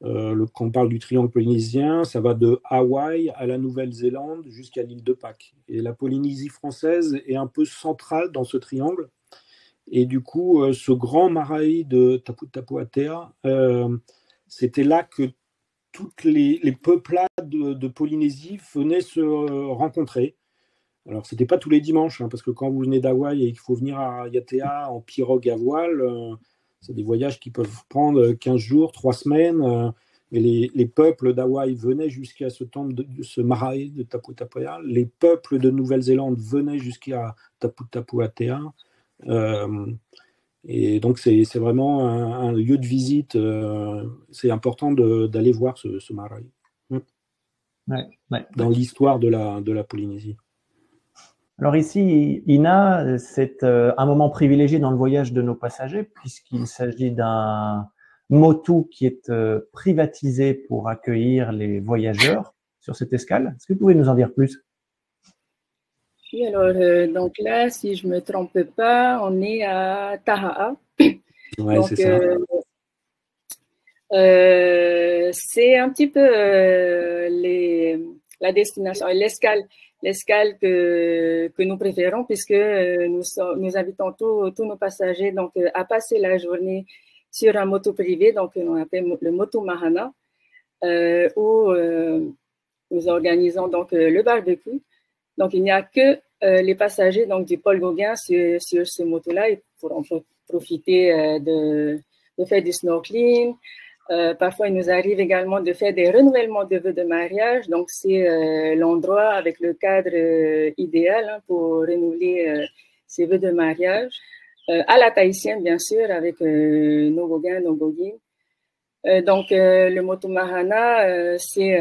quand on parle du triangle polynésien, ça va de Hawaï à la Nouvelle-Zélande jusqu'à l'île de Pâques. Et la Polynésie française est un peu centrale dans ce triangle. Et du coup, ce grand marae de Tapu Tapu Atea, c'était là que toutes les peuplades de Polynésie venaient se rencontrer. Alors, ce n'était pas tous les dimanches, parce que quand vous venez d'Hawaï et qu'il faut venir à Raiatea en pirogue à voile, c'est des voyages qui peuvent prendre 15 jours, 3 semaines. Et les peuples d'Hawaï venaient jusqu'à ce temple de ce marae de Tapu Tapu Atea. Les peuples de Nouvelle-Zélande venaient jusqu'à Tapu Tapu Atea. Et donc, c'est vraiment un lieu de visite. C'est important d'aller voir ce marae. Ouais. Dans l'histoire de la Polynésie. Alors ici, Ina, c'est un moment privilégié dans le voyage de nos passagers puisqu'il s'agit d'un motu qui est privatisé pour accueillir les voyageurs sur cette escale. Est-ce que vous pouvez nous en dire plus? Oui, alors donc là, si je ne me trompe pas, on est à Taha'a. Ouais, c'est ça. C'est un petit peu la destination, l'escale que nous préférons puisque nous invitons tous nos passagers donc, à passer la journée sur un moto privé, donc on appelle le Motu Mahana, où nous organisons donc le barbecue. Donc il n'y a que les passagers donc, du pôle Gauguin sur ce moto-là. Ils pourront profiter de faire du snorkeling. Parfois, il nous arrive également de faire des renouvellements de vœux de mariage. Donc, c'est l'endroit avec le cadre idéal pour renouveler ses vœux de mariage. À la tahitienne, bien sûr, avec nos Gauguins, nos Gauguines. Donc, le Motu Mahana, c'est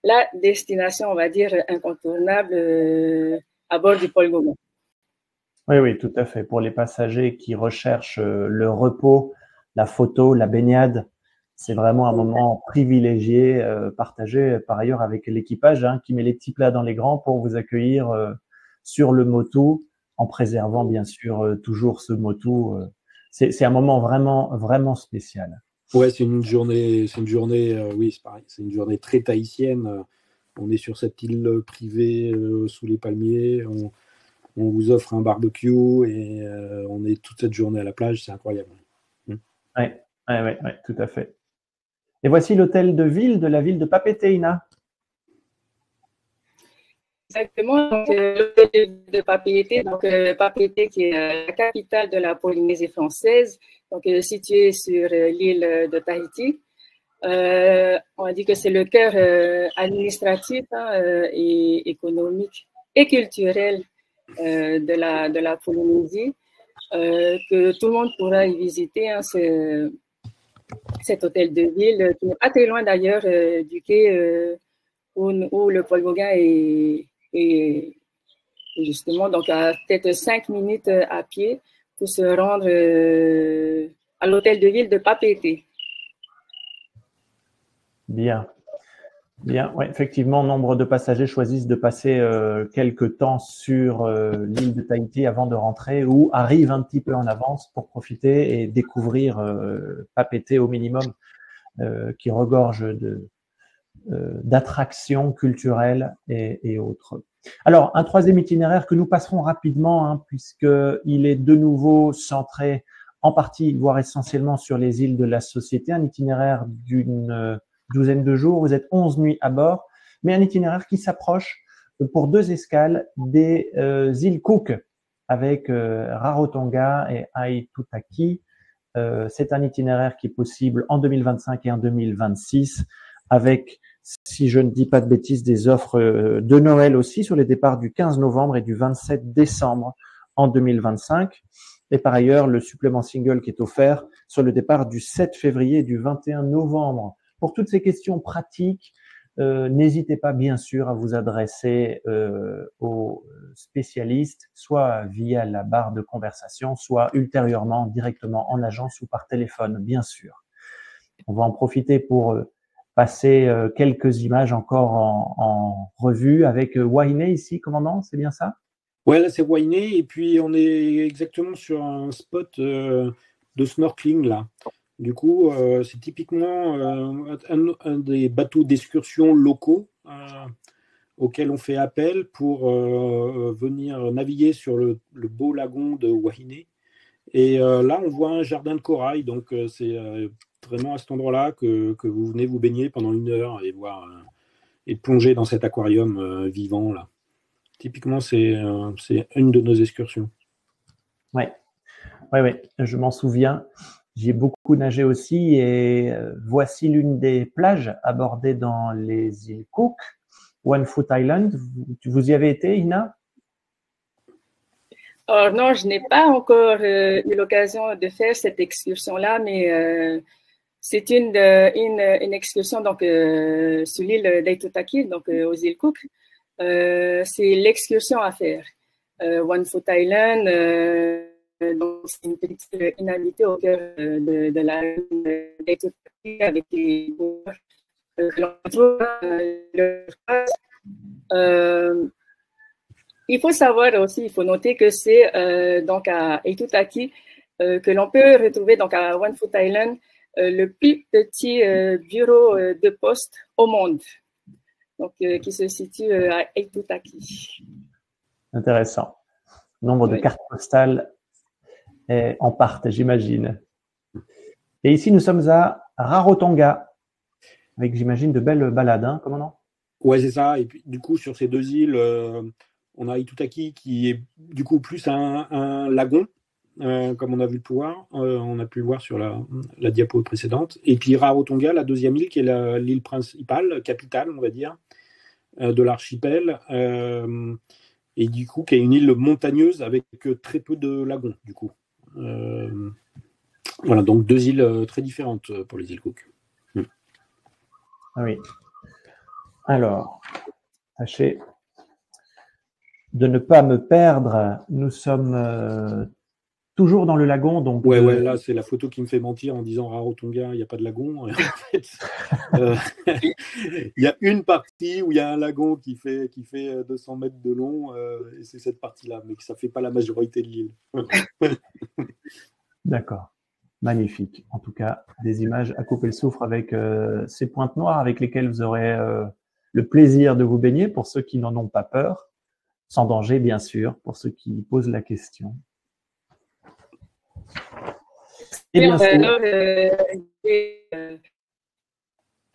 la destination, on va dire, incontournable à bord du pôle Gauguin. Oui, tout à fait. Pour les passagers qui recherchent le repos, la photo, la baignade, C'est vraiment un moment privilégié, partagé par ailleurs avec l'équipage qui met les petits plats dans les grands pour vous accueillir sur le motu, en préservant bien sûr toujours ce motu. C'est un moment vraiment, vraiment spécial. Ouais, c'est une journée, oui, c'est pareil, c'est une journée très tahitienne. On est sur cette île privée sous les palmiers. On vous offre un barbecue et on est toute cette journée à la plage. C'est incroyable. Ouais, tout à fait. Et voici l'hôtel de ville de la ville de Papeete, Ina. Exactement, donc l'hôtel de Papeete, donc Papeete qui est la capitale de la Polynésie française, donc située sur l'île de Tahiti. On dit que c'est le cœur administratif et économique et culturel de la Polynésie, que tout le monde pourra y visiter. Cet hôtel de ville qui n'est pas très loin d'ailleurs du quai où le Paul Gauguin est justement, donc à peut-être 5 minutes à pied pour se rendre à l'hôtel de ville de Papeete. Bien. Bien, ouais, effectivement, nombre de passagers choisissent de passer quelques temps sur l'île de Tahiti avant de rentrer ou arrivent un petit peu en avance pour profiter et découvrir Papeete au minimum, qui regorge d'attractions culturelles et autres. Alors, un troisième itinéraire que nous passerons rapidement, puisqu'il est de nouveau centré en partie, voire essentiellement sur les îles de la Société, un itinéraire d'une douzaine de jours, vous êtes 11 nuits à bord, mais un itinéraire qui s'approche pour 2 escales des îles Cook avec Rarotonga et Aitutaki. C'est un itinéraire qui est possible en 2025 et en 2026 avec, si je ne dis pas de bêtises, des offres de Noël aussi sur les départs du 15 novembre et du 27 décembre en 2025. Et par ailleurs, le supplément single qui est offert sur le départ du 7 février et du 21 novembre. Pour toutes ces questions pratiques, n'hésitez pas bien sûr à vous adresser aux spécialistes, soit via la barre de conversation, soit ultérieurement directement en agence ou par téléphone, bien sûr. On va en profiter pour passer quelques images encore en revue avec Wainé ici, commandant, c'est bien ça? Ouais, là c'est Wainé et puis on est exactement sur un spot de snorkeling là. Du coup, c'est typiquement un des bateaux d'excursion locaux auxquels on fait appel pour venir naviguer sur le beau lagon de Wainé. Et là, on voit un jardin de corail, donc c'est vraiment à cet endroit-là que vous venez vous baigner pendant 1 heure et voir et plonger dans cet aquarium vivant là. Typiquement, c'est une de nos excursions. Ouais, je m'en souviens. J'y ai beaucoup nagé aussi et voici l'une des plages abordées dans les îles Cook, One Foot Island. Vous y avez été, Ina? Alors non, je n'ai pas encore eu l'occasion de faire cette excursion-là, mais c'est une excursion donc sur l'île d'Aitutaki, donc aux îles Cook. C'est l'excursion à faire. One Foot Island, donc c'est une petite inhabitée au cœur de la île d'Aitutaki avec des que l'on trouve il faut savoir aussi, il faut noter que c'est donc à Aitutaki que l'on peut retrouver donc à One Foot Island le plus petit bureau de poste au monde, donc qui se situe à Aitutaki. Intéressant. Nombre de cartes postales en partent, j'imagine. Et ici, nous sommes à Rarotonga, avec, j'imagine, de belles balades, commandant? Ouais, c'est ça. Et puis, du coup, sur ces 2 îles, on a Aitutaki qui est du coup plus un lagon, comme on a pu le voir sur la diapo précédente. Et puis Rarotonga, la 2e île, qui est l'île principale, capitale, on va dire, de l'archipel. Et du coup, qui est une île montagneuse avec très peu de lagons, du coup. Voilà, donc 2 îles très différentes pour les îles Cook. Oui. Alors, tâchez de ne pas me perdre. Nous sommes toujours dans le lagon. Donc, ouais, là, c'est la photo qui me fait mentir en disant Rarotonga, il n'y a pas de lagon. Et en fait, il y a une partie où il y a un lagon qui fait 200 mètres de long, et c'est cette partie-là, mais que ça ne fait pas la majorité de l'île. D'accord. Magnifique. En tout cas, des images à couper le souffle avec ces pointes noires avec lesquelles vous aurez le plaisir de vous baigner pour ceux qui n'en ont pas peur, sans danger, bien sûr, pour ceux qui posent la question. Et bien sûr, les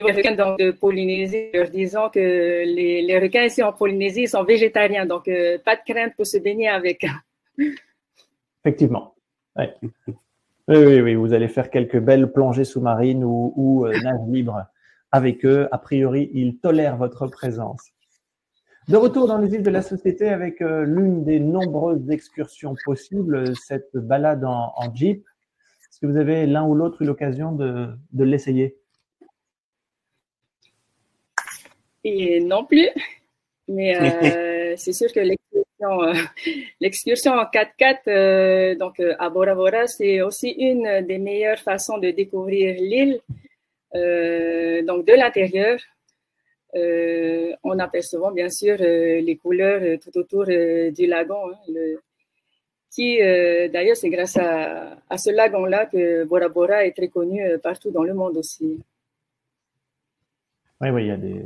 requins de Polynésie, leur disant que les requins ici en Polynésie sont végétariens, donc pas de crainte pour se baigner avec. Effectivement. Ouais. Oui, vous allez faire quelques belles plongées sous-marines ou nage libre avec eux. A priori, ils tolèrent votre présence. De retour dans les îles de la Société avec l'une des nombreuses excursions possibles, cette balade en jeep. Est-ce que vous avez l'un ou l'autre eu l'occasion de l'essayer? Et non plus, mais c'est sûr que l'excursion en 4x4 donc à Bora Bora, c'est aussi une des meilleures façons de découvrir l'île, donc de l'intérieur. En apercevant bien sûr les couleurs tout autour du lagon, qui d'ailleurs c'est grâce à ce lagon-là que Bora Bora est très connu partout dans le monde aussi. Oui, il y a des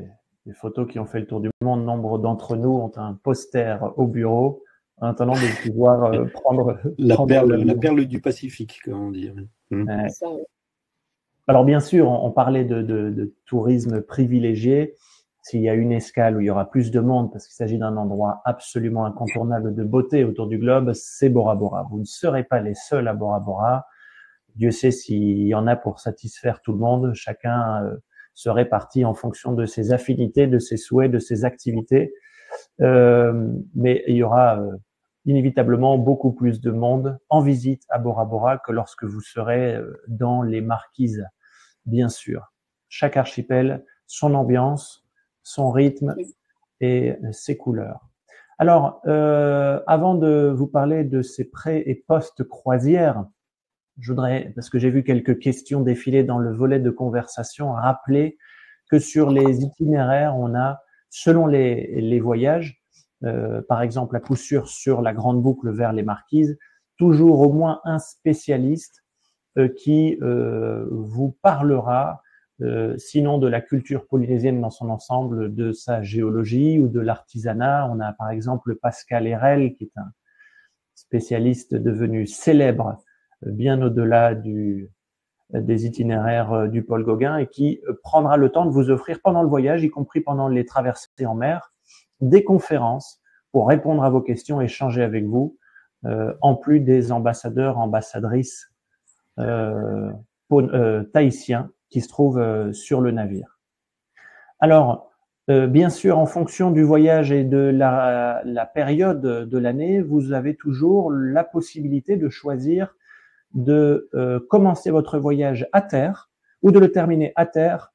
photos qui ont fait le tour du monde. Nombre d'entre nous ont un poster au bureau en attendant de pouvoir prendre la perle du Pacifique, comme on dit. Ça, oui. Alors bien sûr, on parlait de tourisme privilégié. S'il y a une escale où il y aura plus de monde, parce qu'il s'agit d'un endroit absolument incontournable de beauté autour du globe, c'est Bora Bora. Vous ne serez pas les seuls à Bora Bora. Dieu sait s'il y en a pour satisfaire tout le monde. Chacun se répartit en fonction de ses affinités, de ses souhaits, de ses activités. Mais il y aura inévitablement beaucoup plus de monde en visite à Bora Bora que lorsque vous serez dans les Marquises, bien sûr. Chaque archipel, son ambiance, son rythme et ses couleurs. Alors, avant de vous parler de ces pré- et post-croisières, je voudrais, parce que j'ai vu quelques questions défiler dans le volet de conversation, rappeler que sur les itinéraires, on a, selon les voyages, par exemple à coup sûr sur la grande boucle vers les Marquises, toujours au moins un spécialiste qui vous parlera sinon de la culture polynésienne dans son ensemble, de sa géologie ou de l'artisanat. On a par exemple Pascal Herel, qui est un spécialiste devenu célèbre bien au-delà des itinéraires du Paul Gauguin et qui prendra le temps de vous offrir pendant le voyage, y compris pendant les traversées en mer, des conférences pour répondre à vos questions, échanger avec vous, en plus des ambassadeurs, ambassadrices tahitiens qui se trouvent sur le navire. Alors, bien sûr, en fonction du voyage et de la période de l'année, vous avez toujours la possibilité de choisir de commencer votre voyage à terre ou de le terminer à terre,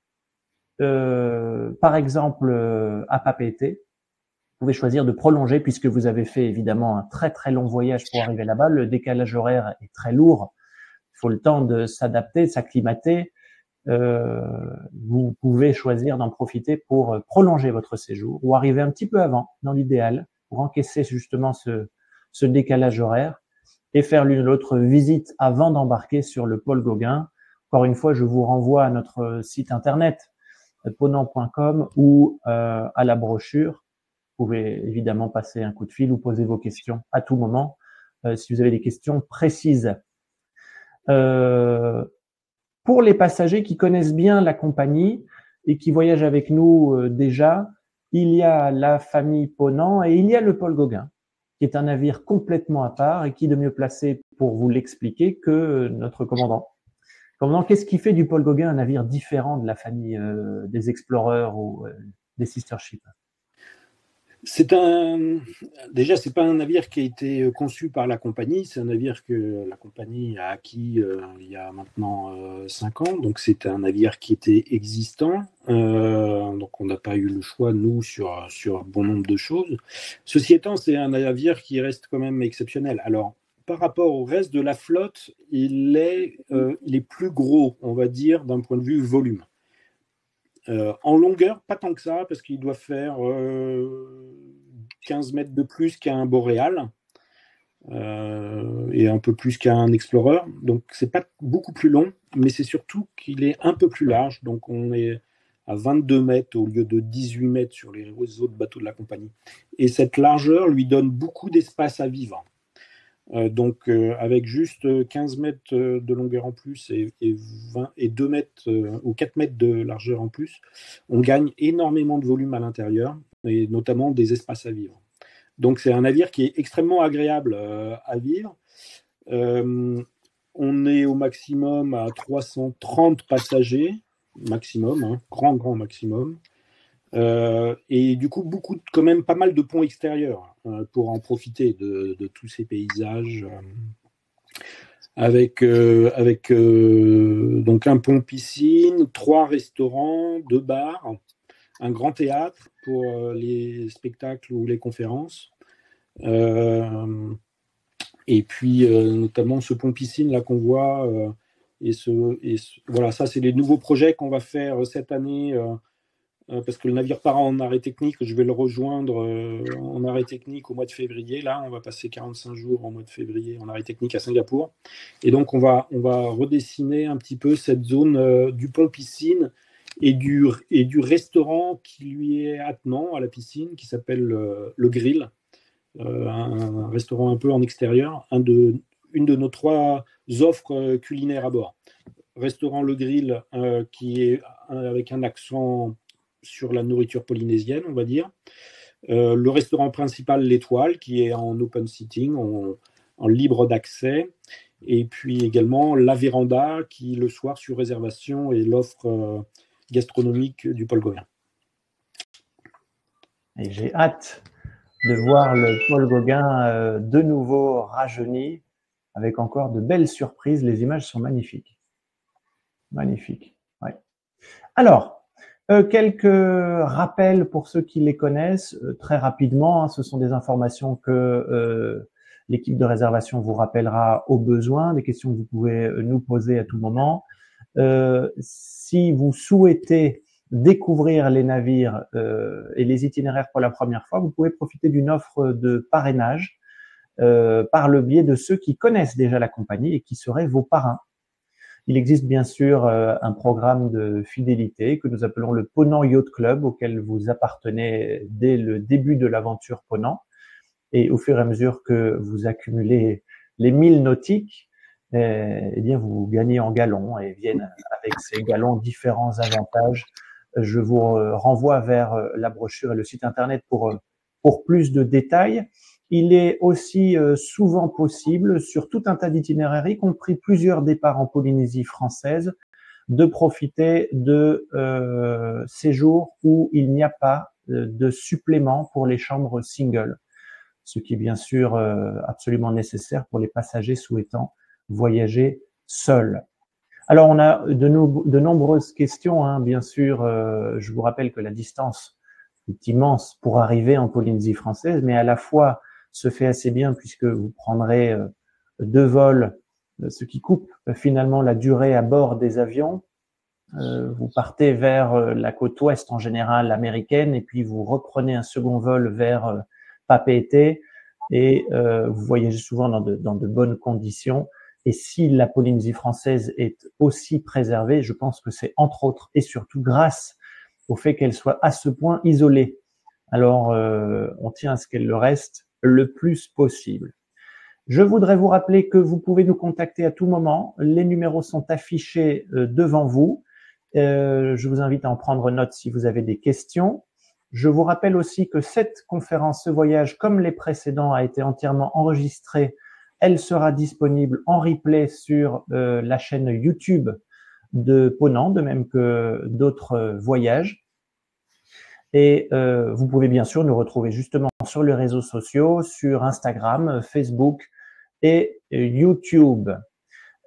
par exemple à Papeete. Vous pouvez choisir de prolonger puisque vous avez fait évidemment un très très long voyage pour arriver là-bas. Le décalage horaire est très lourd. Il faut le temps de s'adapter, de s'acclimater. Vous pouvez choisir d'en profiter pour prolonger votre séjour ou arriver un petit peu avant, dans l'idéal, pour encaisser justement ce décalage horaire et faire l'une ou l'autre visite avant d'embarquer sur le Paul Gauguin. Encore une fois, je vous renvoie à notre site internet ponant.com ou à la brochure. Vous pouvez évidemment passer un coup de fil ou poser vos questions à tout moment si vous avez des questions précises. Pour les passagers qui connaissent bien la compagnie et qui voyagent avec nous déjà, il y a la famille Ponant et il y a le Paul Gauguin, qui est un navire complètement à part et qui de mieux placé pour vous l'expliquer que notre commandant. Commandant, qu'est-ce qui fait du Paul Gauguin un navire différent de la famille des Explorers ou des Sister Ships? Déjà, c'est pas un navire qui a été conçu par la compagnie, c'est un navire que la compagnie a acquis il y a maintenant 5 ans. Donc, c'est un navire qui était existant. Donc, on n'a pas eu le choix, nous, sur bon nombre de choses. Ceci étant, c'est un navire qui reste quand même exceptionnel. Alors, par rapport au reste de la flotte, il est plus gros, on va dire, d'un point de vue volume. En longueur, pas tant que ça, parce qu'il doit faire 15 mètres de plus qu'un Boréal et un peu plus qu'un Explorer. Donc, c'est pas beaucoup plus long, mais c'est surtout qu'il est un peu plus large. Donc, on est à 22 mètres au lieu de 18 mètres sur les autres bateaux de la compagnie. Et cette largeur lui donne beaucoup d'espace à vivre. Donc, avec juste 15 mètres de longueur en plus et 2 mètres ou 4 mètres de largeur en plus, on gagne énormément de volume à l'intérieur et notamment des espaces à vivre. Donc, c'est un navire qui est extrêmement agréable à vivre. On est au maximum à 330 passagers, maximum, hein, grand maximum. Et du coup, quand même pas mal de ponts extérieurs pour en profiter de tous ces paysages. Avec donc un pont piscine, 3 restaurants, 2 bars, un grand théâtre pour les spectacles ou les conférences. Et puis notamment ce pont piscine là qu'on voit. Voilà, ça c'est les nouveaux projets qu'on va faire cette année. Parce que le navire part en arrêt technique, je vais le rejoindre en arrêt technique au mois de février. Là, on va passer 45 jours au mois de février en arrêt technique à Singapour. Et donc, on va redessiner un petit peu cette zone du pont piscine et du restaurant qui lui est attenant à la piscine, qui s'appelle le Grill, un restaurant un peu en extérieur, une de nos 3 offres culinaires à bord. Restaurant Le Grill, qui est avec un accent sur la nourriture polynésienne, on va dire. Le restaurant principal, l'Étoile, qui est en open sitting, en libre d'accès. Et puis également la Véranda, qui le soir sur réservation est l'offre gastronomique du Paul Gauguin. Et j'ai hâte de voir le Paul Gauguin de nouveau rajeuni, avec encore de belles surprises. Les images sont magnifiques. Magnifiques. Ouais. Alors, quelques rappels pour ceux qui les connaissent, très rapidement. Ce sont des informations que l'équipe de réservation vous rappellera au besoin, des questions que vous pouvez nous poser à tout moment. Si vous souhaitez découvrir les navires et les itinéraires pour la première fois, vous pouvez profiter d'une offre de parrainage par le biais de ceux qui connaissent déjà la compagnie et qui seraient vos parrains. Il existe bien sûr un programme de fidélité que nous appelons le Ponant Yacht Club, auquel vous appartenez dès le début de l'aventure Ponant. Et au fur et à mesure que vous accumulez les 1000 nautiques, eh bien vous gagnez en galons et viennent avec ces galons différents avantages. Je vous renvoie vers la brochure et le site internet pour plus de détails. Il est aussi souvent possible, sur tout un tas d'itinéraires, y compris plusieurs départs en Polynésie française, de profiter de séjours où il n'y a pas de supplément pour les chambres single, ce qui est bien sûr absolument nécessaire pour les passagers souhaitant voyager seuls. Alors, on a de nombreuses questions, hein, bien sûr. Je vous rappelle que la distance est immense pour arriver en Polynésie française, mais à la fois se fait assez bien puisque vous prendrez 2 vols, ce qui coupe finalement la durée à bord des avions. Vous partez vers la côte ouest en général américaine et puis vous reprenez un second vol vers Papeete et vous voyagez souvent dans de bonnes conditions. Et si la Polynésie française est aussi préservée, je pense que c'est entre autres et surtout grâce au fait qu'elle soit à ce point isolée. Alors, on tient à ce qu'elle le reste le plus possible. Je voudrais vous rappeler que vous pouvez nous contacter à tout moment. Les numéros sont affichés devant vous. Je vous invite à en prendre note si vous avez des questions. Je vous rappelle aussi que cette conférence, ce voyage, comme les précédents, a été entièrement enregistrée. Elle sera disponible en replay sur la chaîne YouTube de Ponant, de même que d'autres voyages. Et vous pouvez bien sûr nous retrouver justement sur les réseaux sociaux, sur Instagram, Facebook et YouTube.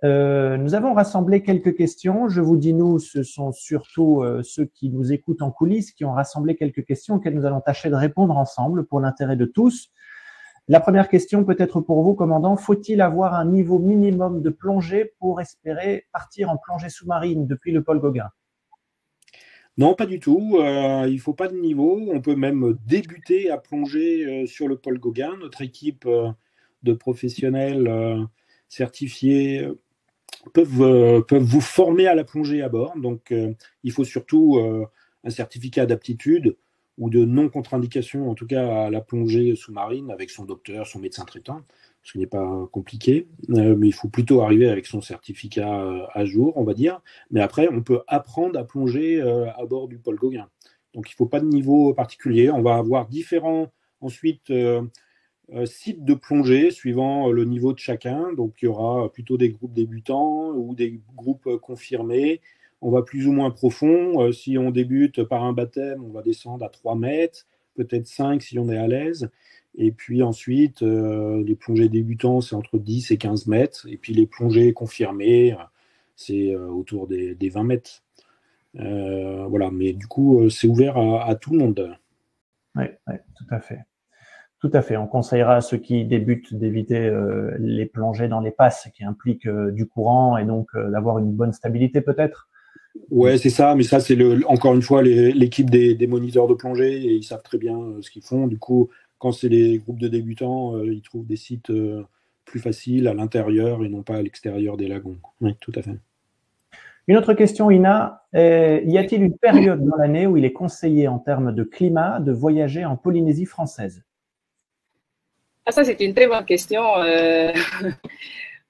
Nous avons rassemblé quelques questions. Je vous dis nous, ce sont surtout ceux qui nous écoutent en coulisses qui ont rassemblé quelques questions auxquelles nous allons tâcher de répondre ensemble pour l'intérêt de tous. La première question peut-être pour vous, commandant, faut-il avoir un niveau minimum de plongée pour espérer partir en plongée sous-marine depuis le Paul Gauguin? Non, pas du tout. Il ne faut pas de niveau. On peut même débuter à plonger sur le Paul Gauguin. Notre équipe de professionnels certifiés peuvent vous former à la plongée à bord. Donc, il faut surtout un certificat d'aptitude ou de non-contre-indication, en tout cas à la plongée sous-marine, avec son docteur, son médecin traitant, ce qui n'est pas compliqué. Mais il faut plutôt arriver avec son certificat à jour, on va dire. Mais après, on peut apprendre à plonger à bord du Paul Gauguin. Donc, il ne faut pas de niveau particulier. On va avoir différents, ensuite, sites de plongée suivant le niveau de chacun. Donc, il y aura plutôt des groupes débutants ou des groupes confirmés. On va plus ou moins profond. Si on débute par un baptême, on va descendre à 3 mètres, peut-être 5 si on est à l'aise. Et puis ensuite, les plongées débutants, c'est entre 10 et 15 mètres. Et puis les plongées confirmées, c'est autour des 20 mètres. Voilà, mais du coup, c'est ouvert à tout le monde. Oui, tout à fait. Tout à fait. On conseillera à ceux qui débutent d'éviter les plongées dans les passes qui impliquent du courant et donc d'avoir une bonne stabilité peut-être. Ouais, c'est ça, mais ça, c'est encore une fois l'équipe des moniteurs de plongée et ils savent très bien ce qu'ils font. Du coup, quand c'est les groupes de débutants, ils trouvent des sites plus faciles à l'intérieur et non pas à l'extérieur des lagons. Oui, tout à fait. Une autre question, Ina. Y a-t-il une période dans l'année où il est conseillé en termes de climat de voyager en Polynésie française? Ah, ça, c'est une très bonne question.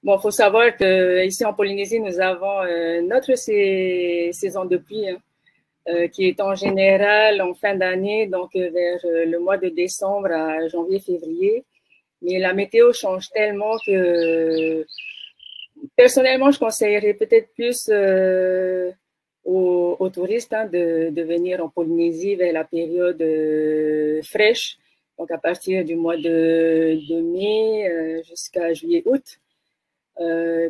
Bon, faut savoir qu'ici en Polynésie, nous avons notre saison de pluie, hein, qui est en général en fin d'année, donc vers le mois de décembre à janvier-février. Mais la météo change tellement que personnellement, je conseillerais peut-être plus aux touristes de venir en Polynésie vers la période fraîche, donc à partir du mois de mai jusqu'à juillet-août.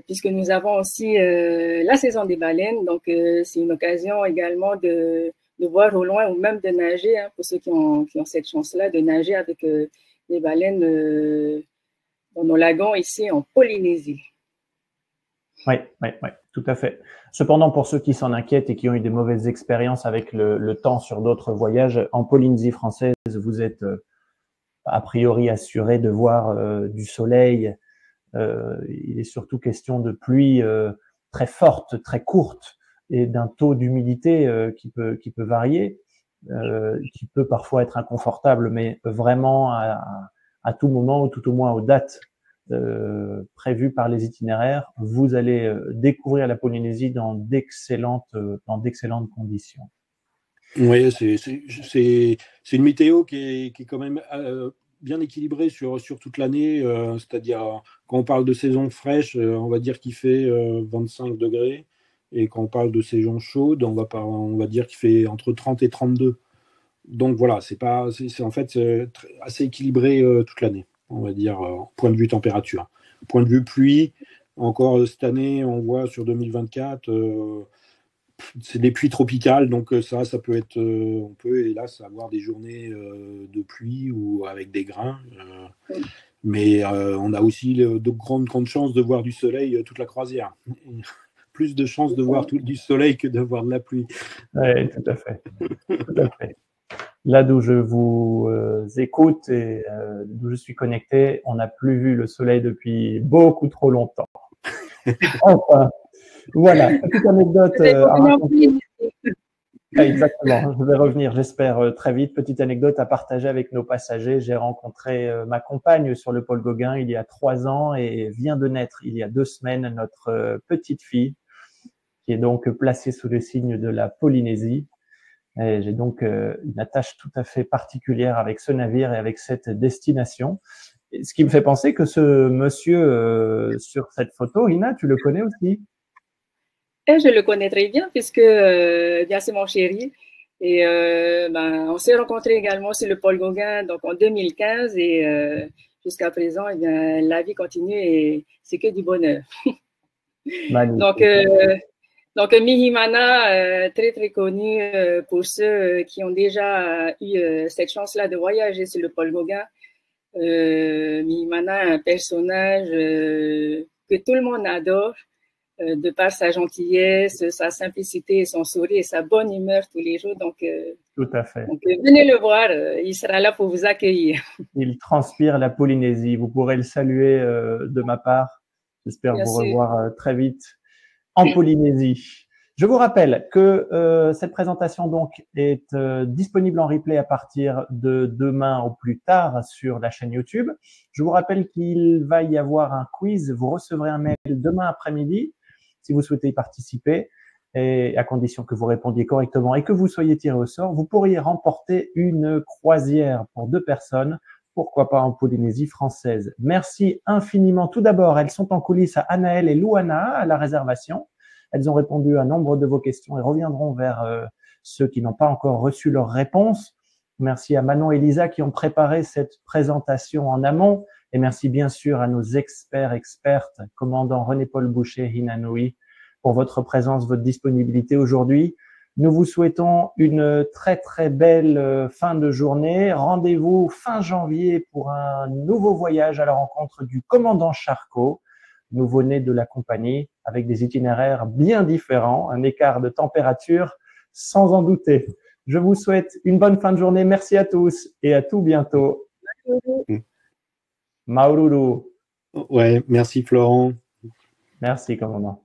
Puisque nous avons aussi la saison des baleines, donc c'est une occasion également de voir au loin ou même de nager, hein, pour ceux qui ont cette chance-là, de nager avec les baleines dans nos lagons ici en Polynésie. Oui, tout à fait. Cependant, pour ceux qui s'en inquiètent et qui ont eu des mauvaises expériences avec le temps sur d'autres voyages, en Polynésie française, vous êtes a priori assuré de voir du soleil. Il est surtout question de pluie très forte, très courte et d'un taux d'humidité qui peut varier, qui peut parfois être inconfortable, mais vraiment à tout moment ou tout au moins aux dates prévues par les itinéraires, vous allez découvrir la Polynésie dans d'excellentes conditions. Oui, c'est une météo qui est quand même bien équilibrée sur toute l'année. C'est-à-dire, quand on parle de saison fraîche, on va dire qu'il fait 25 degrés. Et quand on parle de saison chaude, on va dire qu'il fait entre 30 et 32. Donc voilà, c'est en fait assez équilibré toute l'année, on va dire, point de vue température. Point de vue pluie, encore cette année, on voit sur 2024, c'est des pluies tropicales, donc ça peut être, on peut hélas avoir des journées de pluie ou avec des grains. Mais on a aussi de grandes chances de voir du soleil toute la croisière. Plus de chances de voir du soleil que de voir de la pluie. Oui, tout à fait. Tout à fait. Là d'où je vous écoute et d'où je suis connecté, on n'a plus vu le soleil depuis beaucoup trop longtemps. Enfin, voilà, petite anecdote à raconter. Exactement, je vais revenir, j'espère, très vite. Petite anecdote à partager avec nos passagers. J'ai rencontré ma compagne sur le Paul Gauguin il y a 3 ans et vient de naître il y a 2 semaines notre petite fille qui est donc placée sous le signe de la Polynésie. Et j'ai donc une attache tout à fait particulière avec ce navire et avec cette destination. Et ce qui me fait penser que ce monsieur sur cette photo, Ina, tu le connais aussi? Et je le connais très bien puisque bien c'est mon chéri. Et on s'est rencontrés également sur le Paul Gauguin donc en 2015 et jusqu'à présent, eh bien, la vie continue et c'est que du bonheur. Donc, Mihimana, très très connu pour ceux qui ont déjà eu cette chance-là de voyager sur le Paul Gauguin. Mimana, un personnage que tout le monde adore, de par sa gentillesse, sa simplicité, son sourire et sa bonne humeur tous les jours. Donc, tout à fait. Donc, venez le voir, il sera là pour vous accueillir. Il transpire la Polynésie. Vous pourrez le saluer de ma part. J'espère vous revoir très vite en Polynésie. Je vous rappelle que cette présentation donc est disponible en replay à partir de demain au plus tard sur la chaîne YouTube. Je vous rappelle qu'il va y avoir un quiz. Vous recevrez un mail demain après-midi si vous souhaitez y participer, et à condition que vous répondiez correctement et que vous soyez tiré au sort, vous pourriez remporter une croisière pour 2 personnes, pourquoi pas en Polynésie française. Merci infiniment. Tout d'abord, elles sont en coulisses à Anaël et Louana à la réservation. Elles ont répondu à nombre de vos questions et reviendront vers ceux qui n'ont pas encore reçu leurs réponses. Merci à Manon et Lisa qui ont préparé cette présentation en amont. Et merci bien sûr à nos expertes, commandant René-Paul Boucher, Hinanoui, pour votre présence, votre disponibilité aujourd'hui. Nous vous souhaitons une très très belle fin de journée. Rendez-vous fin janvier pour un nouveau voyage à la rencontre du commandant Charcot, nouveau-né de la compagnie, avec des itinéraires bien différents, un écart de température sans en douter. Je vous souhaite une bonne fin de journée. Merci à tous et à tout bientôt. Maururu. Ouais, merci Florent. Merci, commandant.